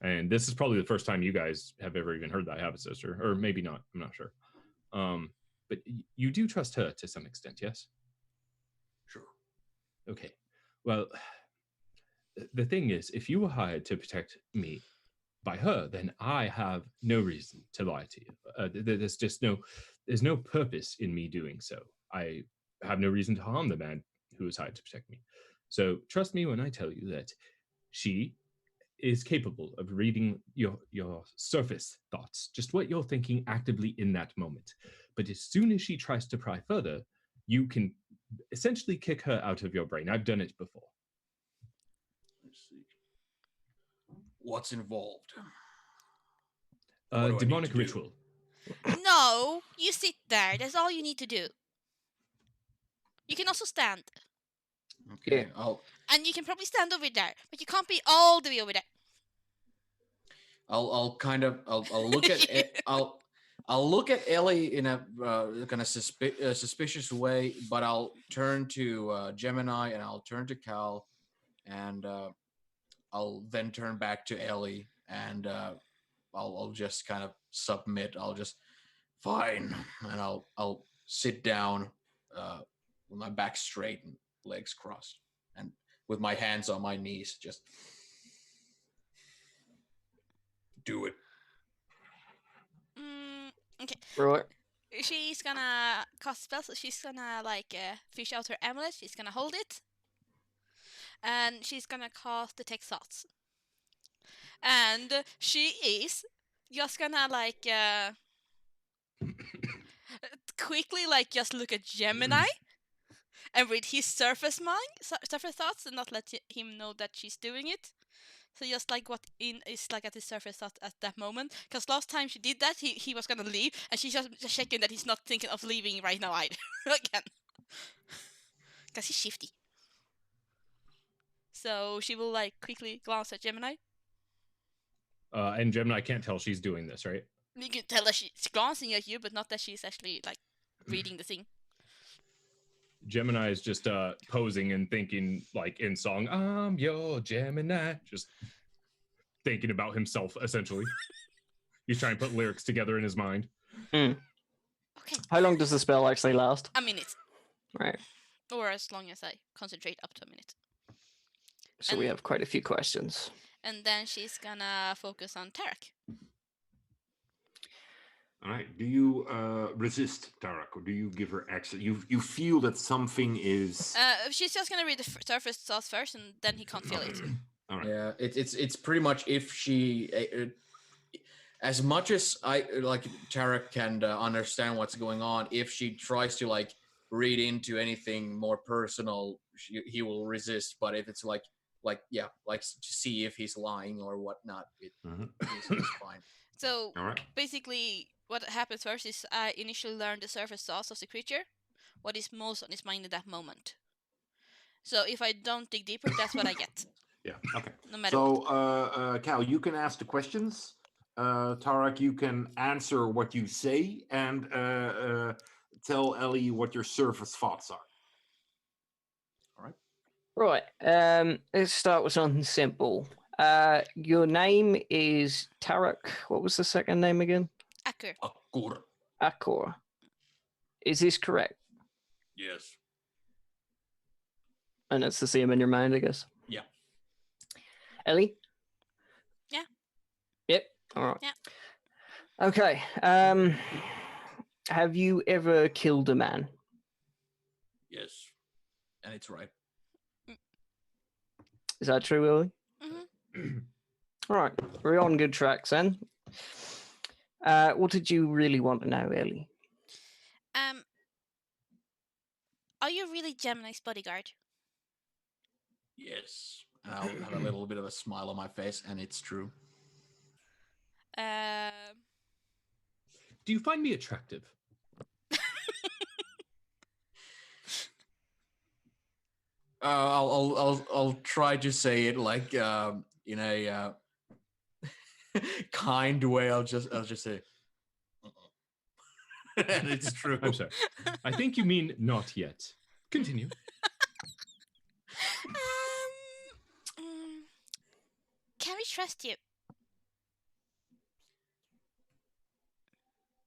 And this is probably the first time you guys have ever even heard that I have a sister, or maybe not, I'm not sure. But you do trust her to some extent, yes? Sure. Okay. Well, the thing is, if you were hired to protect me by her, then I have no reason to lie to you. There's just there's no purpose in me doing so. I have no reason to harm the man who is hired to protect me. So trust me when I tell you that she is capable of reading your surface thoughts, just what you're thinking actively in that moment. But as soon as she tries to pry further, you can essentially kick her out of your brain. I've done it before. Let's see. What's involved? What do I need Demonic to do? ritual. No, you sit there. That's all you need to do. You can also stand, Okay, Yeah. and you can probably stand over there, but you can't be all the way over there. I'll kind of I'll look at I'll look at Ellie in a kind of suspicious way, but I'll turn to Gemini and I'll turn to Cal, and I'll then turn back to Ellie, and I'll just kind of submit. I'll just fine, and I'll sit down with my back straight and legs crossed, and with my hands on my knees, just do it. Okay. Right. She's gonna cast spells. So she's gonna fish out her amulet. She's gonna hold it, and she's gonna cast detect thoughts. And she is just gonna quickly just look at Gemini and read his surface thoughts, and not let him know that she's doing it. So just what is at the surface thought at that moment. Because last time she did that, he was gonna leave, and she's just checking that he's not thinking of leaving right now either. Again. Because he's shifty. So she will quickly glance at Gemini. And Gemini can't tell she's doing this, right? You can tell that she's glancing at you, but not that she's actually reading the thing. Gemini is just posing and thinking in song, I'm your Gemini. Just thinking about himself, essentially. He's trying to put lyrics together in his mind. Mm. Okay. How long does the spell actually last? A minute. Right. Or as long as I concentrate, up to a minute. So we have quite a few questions. And then she's gonna focus on Tarek. All right. Do you resist Tarak, or do you give her access? You feel that something is. She's just gonna read the surface thoughts first, and then he can't feel it. All right. Yeah, it's pretty much if she, as much as I Tarek can understand what's going on, if she tries to read into anything more personal, he will resist. But if it's to see if he's lying or whatnot, he's fine. So All right. basically, what happens first is I initially learn the surface thoughts of the creature, what is most on his mind at that moment. So if I don't dig deeper, that's what I get. Yeah. Okay. No matter what. So, Cal, you can ask the questions. Tarak, you can answer what you say, and tell Ellie what your surface thoughts are. Right. Let's start with something simple. Your name is Tarek. What was the second name again? Akur. Akur. Akor. Is this correct? Yes. And that's the same in your mind, I guess. Yeah. Ellie? Yeah. Yep. All right. Yeah. Okay. Have you ever killed a man? Yes. And it's right. Is that true, Ellie? Mm-hmm. All right. We're on good tracks then. What did you really want to know, Ellie? Are you really Gemini's bodyguard? Yes. And I'll have a little bit of a smile on my face, and it's true. Do you find me attractive? I'll try to say it like in a kind way. I'll just say, and it's true. I'm sorry. I think you mean not yet. Continue. Can we trust you?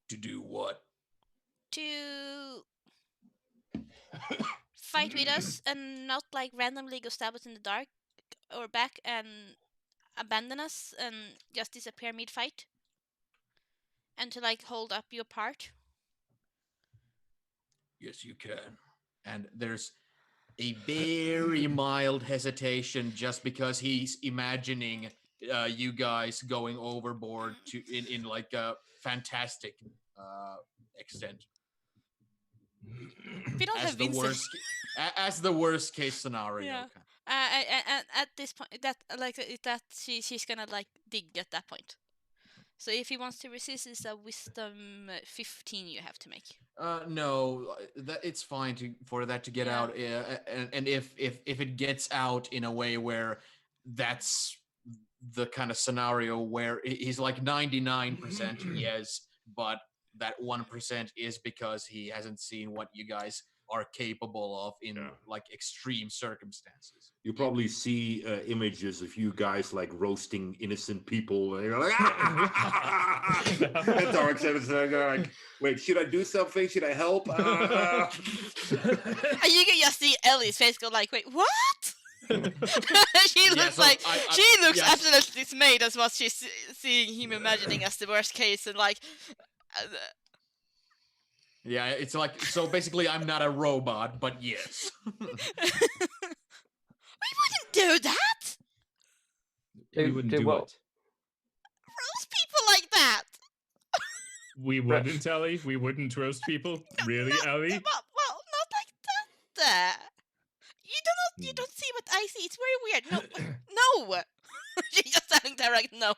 To do what? To fight with us and not like randomly go stab us in the dark or back and abandon us and just disappear mid-fight? And to like hold up your part? Yes, you can. And there's a very mild hesitation just because he's imagining you guys going overboard to in like a fantastic extent. We don't As have the Vincent. worst, as the worst case scenario. Yeah. Okay. And at this point, she's gonna like dig at that point. So if he wants to resist, it's a wisdom 15 you have to make. No, it's fine for that to get out, and if it gets out in a way where that's the kind of scenario where he's like 99% yes, but that 1% is because he hasn't seen what you guys are capable of in like extreme circumstances. You probably see images of you guys like roasting innocent people, and you're like, and Tarek is like, wait, should I do something? Should I help? And you can just see Ellie's face go like, wait, what? She looks absolutely dismayed as what she's seeing him imagining as the worst case, and like. Yeah, it's like, so basically I'm not a robot, but yes. We wouldn't do that! We wouldn't do what? Roast people like that! We wouldn't, Ellie? We wouldn't roast people? Really, Ellie? Well, not like that. You don't see what I see. It's very weird. No! She's just telling Tarek no.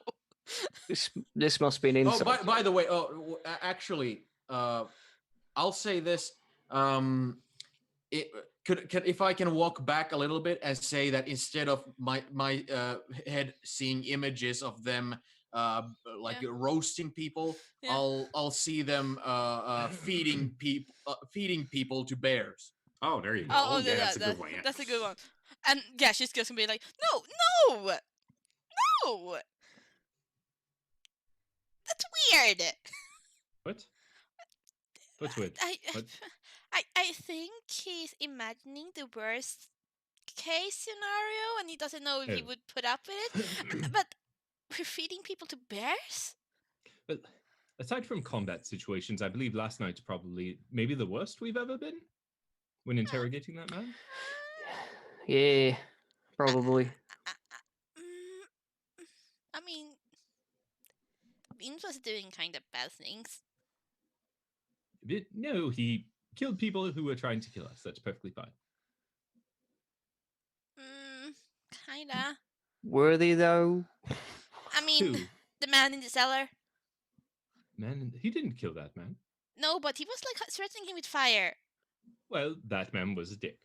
This must be an insult. Oh, by the way, actually, I'll say this. If I can walk back a little bit and say that instead of my head seeing images of them roasting people, I'll see them feeding people to bears. Oh, there you go. Oh, that's a good one. Yeah. That's a good one. And yeah, she's just gonna be like, no. That's weird. What? What's weird? I think he's imagining the worst case scenario, and he doesn't know if he would put up with it. But we're feeding people to bears? But aside from combat situations, I believe last night's probably maybe the worst we've ever been when interrogating that man. Yeah, probably. I mean, Vince was doing kind of bad things. No, he killed people who were trying to kill us. That's perfectly fine. Kinda. Were they, though? I mean, the man in the cellar. Man, he didn't kill that man. No, but he was like threatening him with fire. Well, that man was a dick.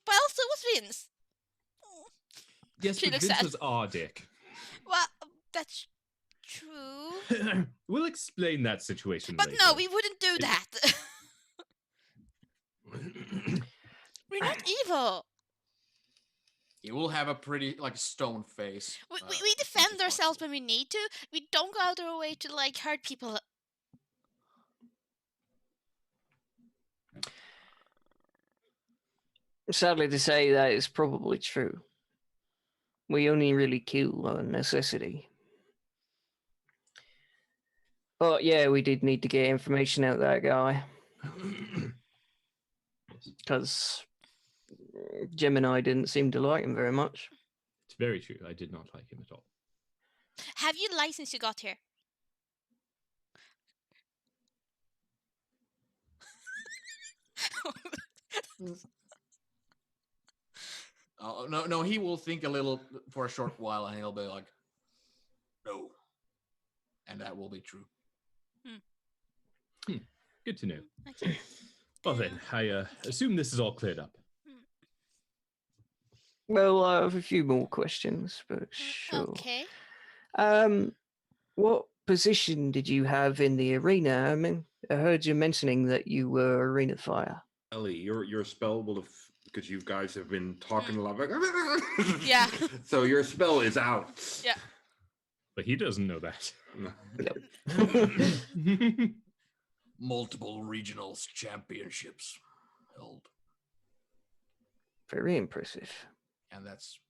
Well, so was Vince. Yes, but Vince was our dick. Well, that's true. We'll explain that situation but later. No, we wouldn't do that. We're not evil. You will have a pretty stone face. We defend ourselves when we need to. We don't go out of our way to hurt people. Sadly to say, that is probably true. We only really kill on necessity. But yeah, we did need to get information out of that guy. Because Gemini didn't seem to like him very much. It's very true. I did not like him at all. Have you lied since you got here? No, he will think a little for a short while, and he'll be like, "No," and that will be true. Good to know. Okay. Well then, I assume this is all cleared up. Well, I have a few more questions, but sure. Okay. What position did you have in the arena? I mean, I heard you mentioning that you were arena fire. Ellie, your spell will have, because you guys have been talking a lot. Like, Yeah. So your spell is out. Yeah. But he doesn't know that. Yep. Multiple regionals championships held, Very impressive. and that's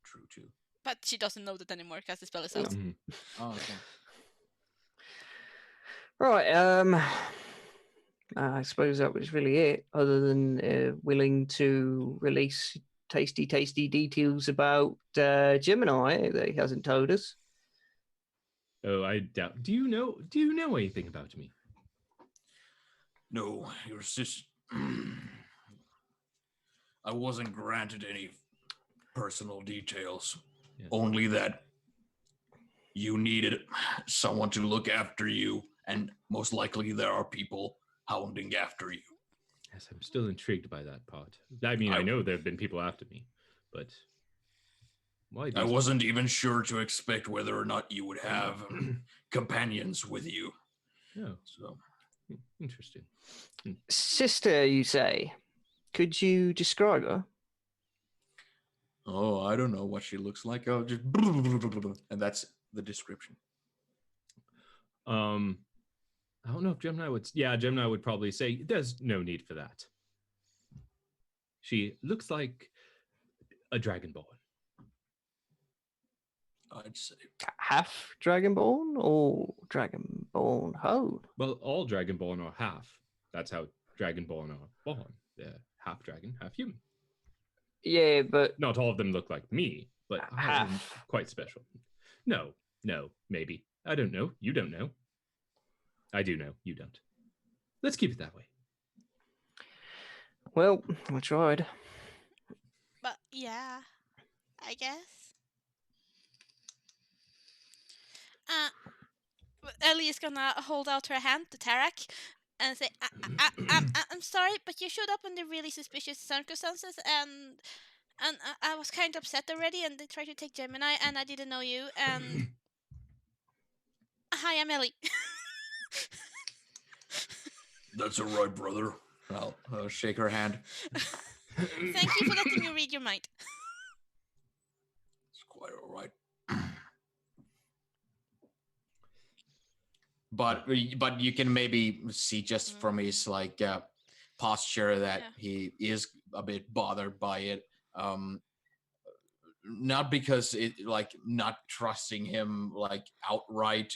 true too. But she doesn't know that anymore because the spell is out. Mhm. Oh, okay. Right. I suppose that was really it. Other than willing to release tasty details about Gemini that he hasn't told us. Oh, I doubt. Do you know anything about me? No, your sister. I wasn't granted any personal details. Yes. Only that you needed someone to look after you, and most likely there are people hounding after you. Yes, I'm still intrigued by that part. I mean, I know there have been people after me, but why? I wasn't even sure to expect whether or not you would have companions with you. Oh, So interesting. Sister, you say? Could you describe her? Oh, I don't know what she looks like. Oh, just and that's the description. I don't know if Gemini would. Yeah, Gemini would probably say there's no need for that. She looks like a dragonborn. I'd say. Half Dragonborn or Dragonborn whole? Well, all dragonborn are half. That's how dragonborn are born. They're half dragon, half human. Yeah, but Not all of them look like me, but I am half. quite special. No, maybe. I don't know. You don't know. I do know. You don't. Let's keep it that way. Well, I tried. But yeah, I guess. Ellie is gonna hold out her hand to Tarak and say, I'm sorry, but you showed up under really suspicious circumstances, and I was kind of upset already, and they tried to take Gemini, and I didn't know you, and... Hi, I'm Ellie. That's all right, brother. I'll shake her hand. Thank you for letting me read your mind. It's quite all right. But you can maybe see just from his like posture that he is a bit bothered by it. Not because it like not trusting him like outright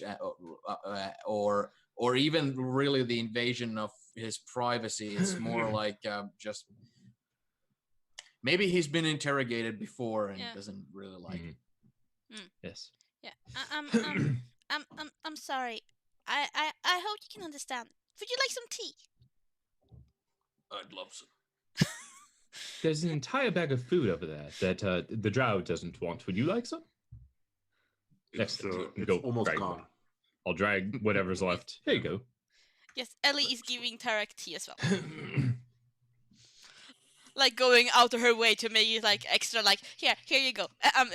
or even really the invasion of his privacy. It's more like just maybe he's been interrogated before and doesn't really like it. Yes. Yeah. I'm sorry. I hope you can understand. Would you like some tea? I'd love some. There's an entire bag of food over there that the drow doesn't want. Would you like some? It's Go almost drag gone. one. I'll drag whatever's left. Here you go. Yes, Ellie is giving Tarak tea as well. Like going out of her way to make it like extra like, here you go. I'm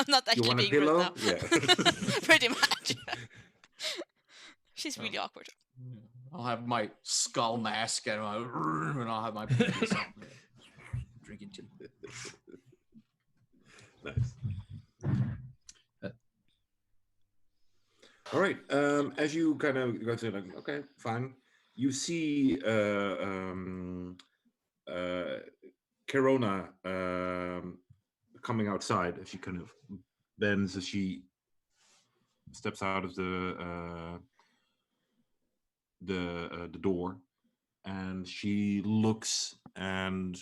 not actually You want a being rude pillow? now. Yeah. Pretty much. She's really awkward. I'll have my skull mask and I'll have my drinking tea. Nice. All right. As you kind of go to like, okay, fine. You see Corona coming outside as she kind of bends as she steps out of the door, and she looks, and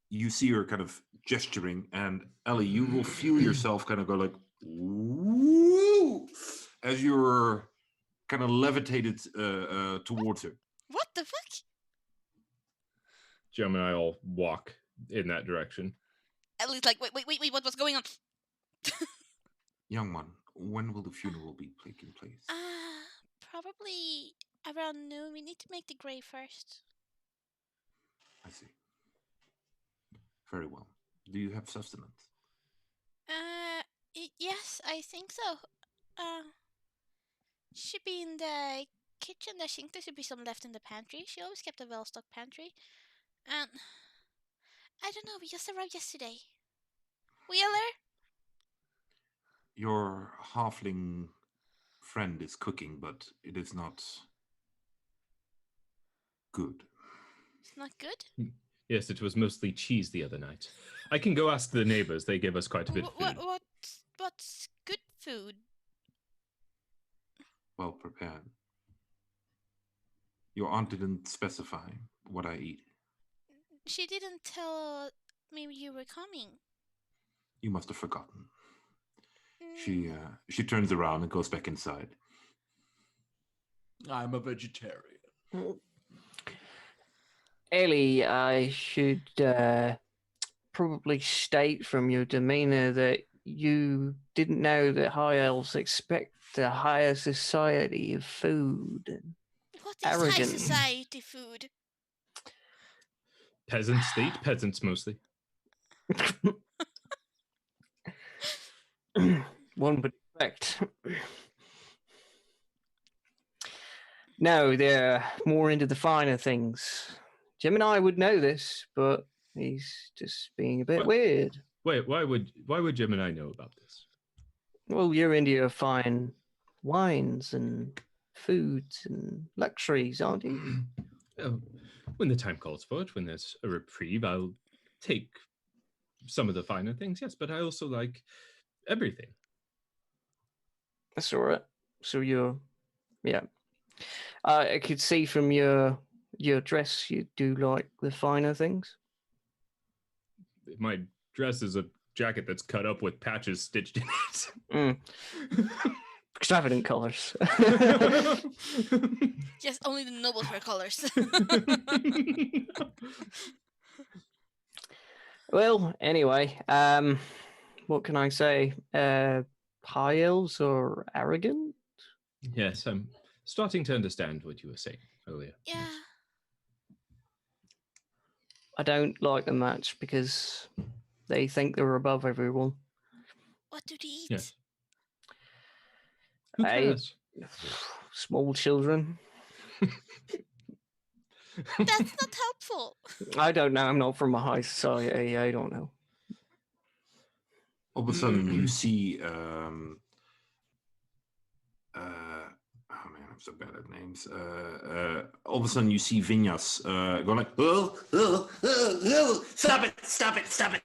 you see her kind of gesturing, and Ellie, you will feel yourself kind of go like, woo, as you're kind of levitated towards her. What the fuck? Gem and I all walk in that direction. At least, like, wait, what's going on? Young one, when will the funeral be taking place? Probably around noon. We need to make the grave first. I see. Very well. Do you have sustenance? Yes, I think so. Should be in the kitchen. I think there should be some left in the pantry. She always kept a well-stocked pantry. And I don't know. We just arrived yesterday. Wheeler? Your halfling friend is cooking, but it is not good. It's not good. Yes, it was mostly cheese the other night. I can go ask the neighbors. They give us quite a bit of food. What's good food? Well prepared. Your aunt didn't specify what I eat. She didn't tell me you were coming. You must have forgotten. She turns around and goes back inside. I'm a vegetarian. Ellie, I should probably state from your demeanor that you didn't know that high elves expect a higher society of food. What is high Arrogant. society food? Peasants, they eat peasants mostly. One would expect. No, they're more into the finer things. Gemini would know this, but he's just being a bit What? weird. Wait, why would Gemini know about this? Well, you're into your fine wines and foods and luxuries, aren't you? When the time calls for it, when there's a reprieve, I'll take some of the finer things, yes, but I also like everything. That's all right. So yeah. I could see from your dress you do like the finer things. My dress is a jacket that's cut up with patches stitched in Mm. Extravagant colors. Yes, only the nobles wear colors. Well, anyway, what can I say? High elves are arrogant? Yes, I'm starting to understand what you were saying earlier. Yeah. Yes. I don't like them much because they think they're above everyone. What do they eat? Yes. Who I- cares? Small children. That's not helpful. I don't know. I'm not from a high society. I don't know. All of a sudden, you see. Oh man, I'm so bad at names. All of a sudden, you see Vinyas going like, stop it!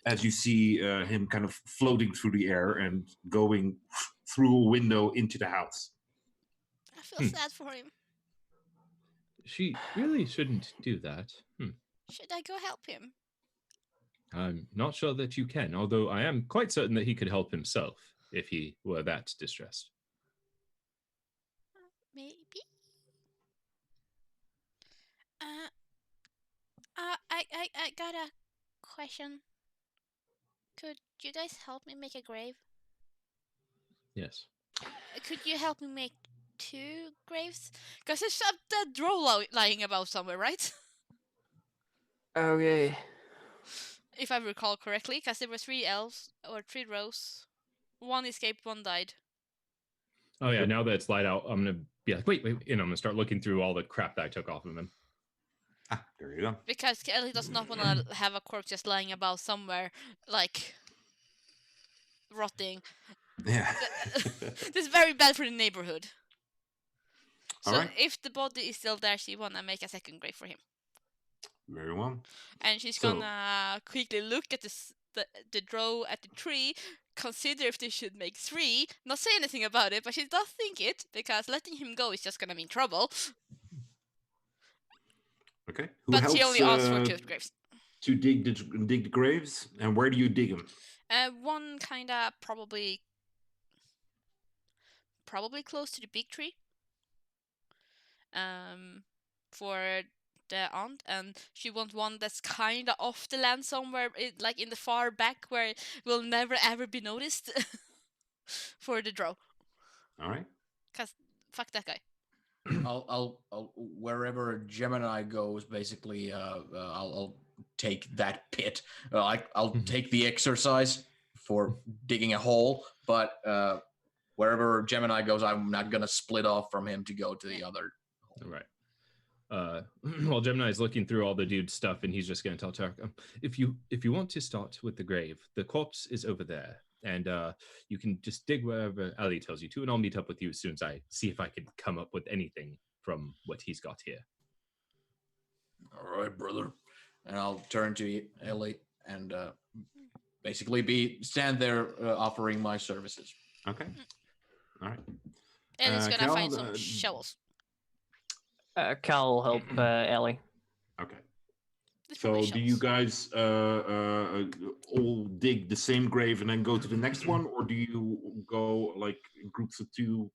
As you see him kind of floating through the air and going through a window into the house. I feel sad for him. She really shouldn't do that. Should I go help him? I'm not sure that you can, although I am quite certain that he could help himself if he were that distressed. Maybe. I got a question. Could you guys help me make a grave? Yes. Could you help me make 2 graves? Because there's some dead drow lying about somewhere, right? Okay. If I recall correctly, because there were 3 elves or 3 rows. 1 escaped, 1 died. Oh yeah, now that it's light out, I'm gonna be like, wait, and I'm gonna start looking through all the crap that I took off of him. Ah, there you go. Because Kelly does not want to have a corpse just lying about somewhere, like, rotting. Yeah. This is very bad for the neighborhood. So Alright. if the body is still there, she wanna make a second grave for him. Very well. And she's So- gonna quickly look at the drow at the tree, consider if they should make 3, not say anything about it, but she does think it, because letting him go is just gonna mean trouble. Okay. Who But helps she only asked for 2 graves. to dig the graves, and where do you dig them? One kinda probably close to the big tree. For aunt, and she wants one that's kind of off the land somewhere, like in the far back where it will never ever be noticed for the drow. All right. Cause fuck that guy. I'll wherever Gemini goes, basically, I'll take that pit. I'll take the exercise for digging a hole, but wherever Gemini goes, I'm not gonna split off from him to go to the other. All right. While Gemini is looking through all the dude's stuff, and he's just going to tell Tarek, if you want to start with the grave, the corpse is over there, and you can just dig wherever Ali tells you to, and I'll meet up with you as soon as I see if I can come up with anything from what he's got here. All right, brother. And I'll turn to Ellie and basically stand there offering my services. Okay. All right. And it's gonna Cal, find some shovels. Cal will help Ellie. Okay. There's So probably do you shovels. guys all dig the same grave and then go to the next one, or do you go like in groups of two?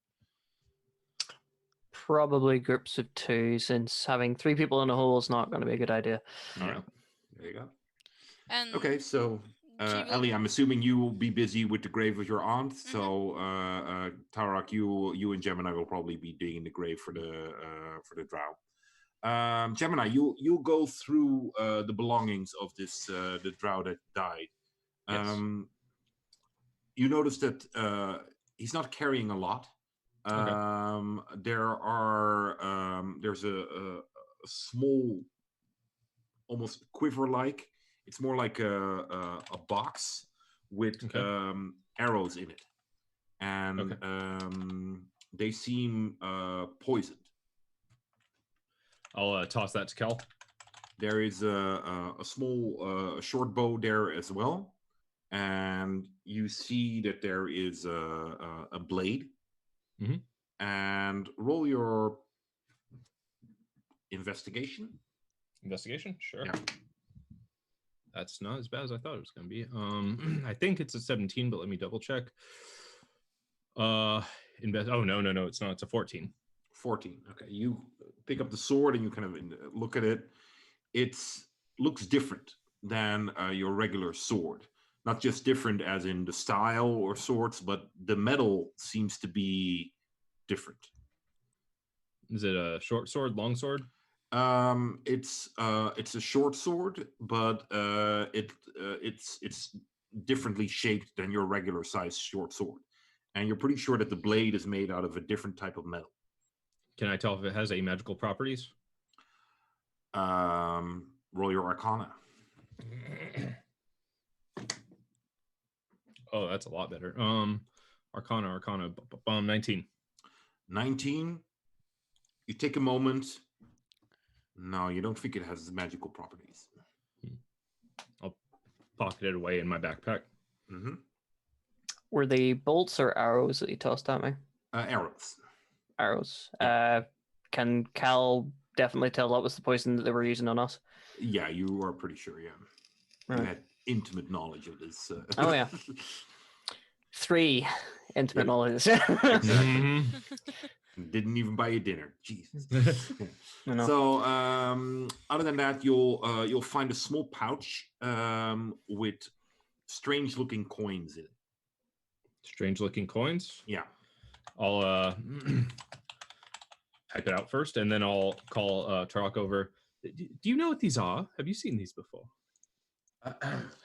Probably groups of 2, since having 3 people in a hole is not going to be a good idea. All right. There you go. And Okay, so she will- Ellie, I'm assuming you will be busy with the grave of your aunt. So Tarak, you and Gemini will probably be digging the grave for the drow. Gemini, you'll go through the belongings of this the drow that died. Yes. You notice that he's not carrying a lot. There's a small, almost quiver-like. It's more like a box with arrows in it, and they seem poisoned. I'll toss that to Cal. There is a small short bow there as well, and you see that there is a blade. And roll your investigation. Investigation, sure. Yeah. That's not as bad as I thought it was going to be. I think it's a 17, but let me double check. Oh no, it's not. It's a 14. 14. Okay, you pick up the sword and you kind of look at it. It looks different than your regular sword. Not just different as in the style or sorts, but the metal seems to be different. Is it a short sword, long sword? It's a short sword, but it's differently shaped than your regular size short sword, and you're pretty sure that the blade is made out of a different type of metal. Can I tell if it has any magical properties? Roll your Arcana. Oh, that's a lot better. Arcana, 19. 19. You take a moment. No, you don't think it has magical properties. I'll pocket it away in my backpack. Were they bolts or arrows that you tossed at me? Arrows. Arrows. Can Cal definitely tell that was the poison that they were using on us? Yeah, you are pretty sure, yeah. Right. You had intimate knowledge of this. Oh, yeah. 3 intimate knowledge. Exactly. Didn't even buy you dinner. Jesus. No. So, other than that, you'll find a small pouch with strange-looking coins in it. Strange-looking coins? Yeah. I'll type it out first, and then I'll call Tarok over. Do you know what these are? Have you seen these before?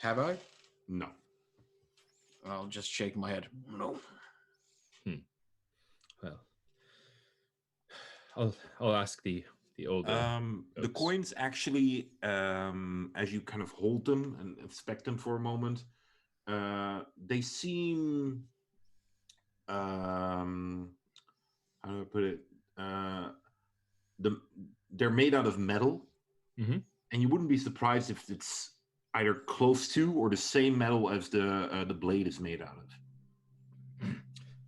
Have I? No. I'll just shake my head. No. Well, I'll ask the older. The coins actually, as you kind of hold them and inspect them for a moment, they seem, how do I put it? They're made out of metal, and you wouldn't be surprised if it's either close to or the same metal as the blade is made out of.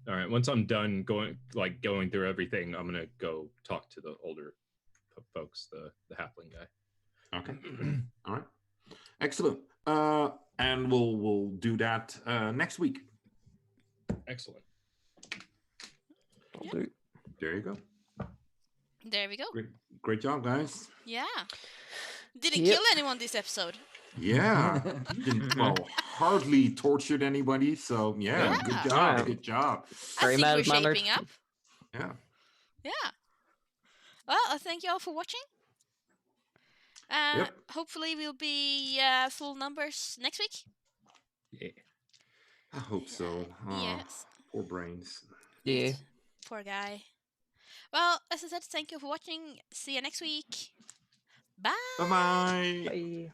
All right. Once I'm done going through everything, I'm gonna go talk to the older folks, the halfling guy. Okay. All right. Excellent. And we'll do that next week. Excellent. I'll do. There you go. There we go. Great job, guys. Yeah. Didn't Yep. kill anyone this episode. Yeah. Didn't, well, hardly tortured anybody. So yeah, Yeah. good job. Alright. Good job. I Very think we're mild-mannered. shaping up. Yeah. Yeah. Well, I thank you all for watching. Yep. Hopefully we'll be full numbers next week. Yeah. I hope so. Yes. Poor brains. Yeah. Poor guy. Well, as I said, thank you for watching. See you next week. Bye. Bye-bye. Bye.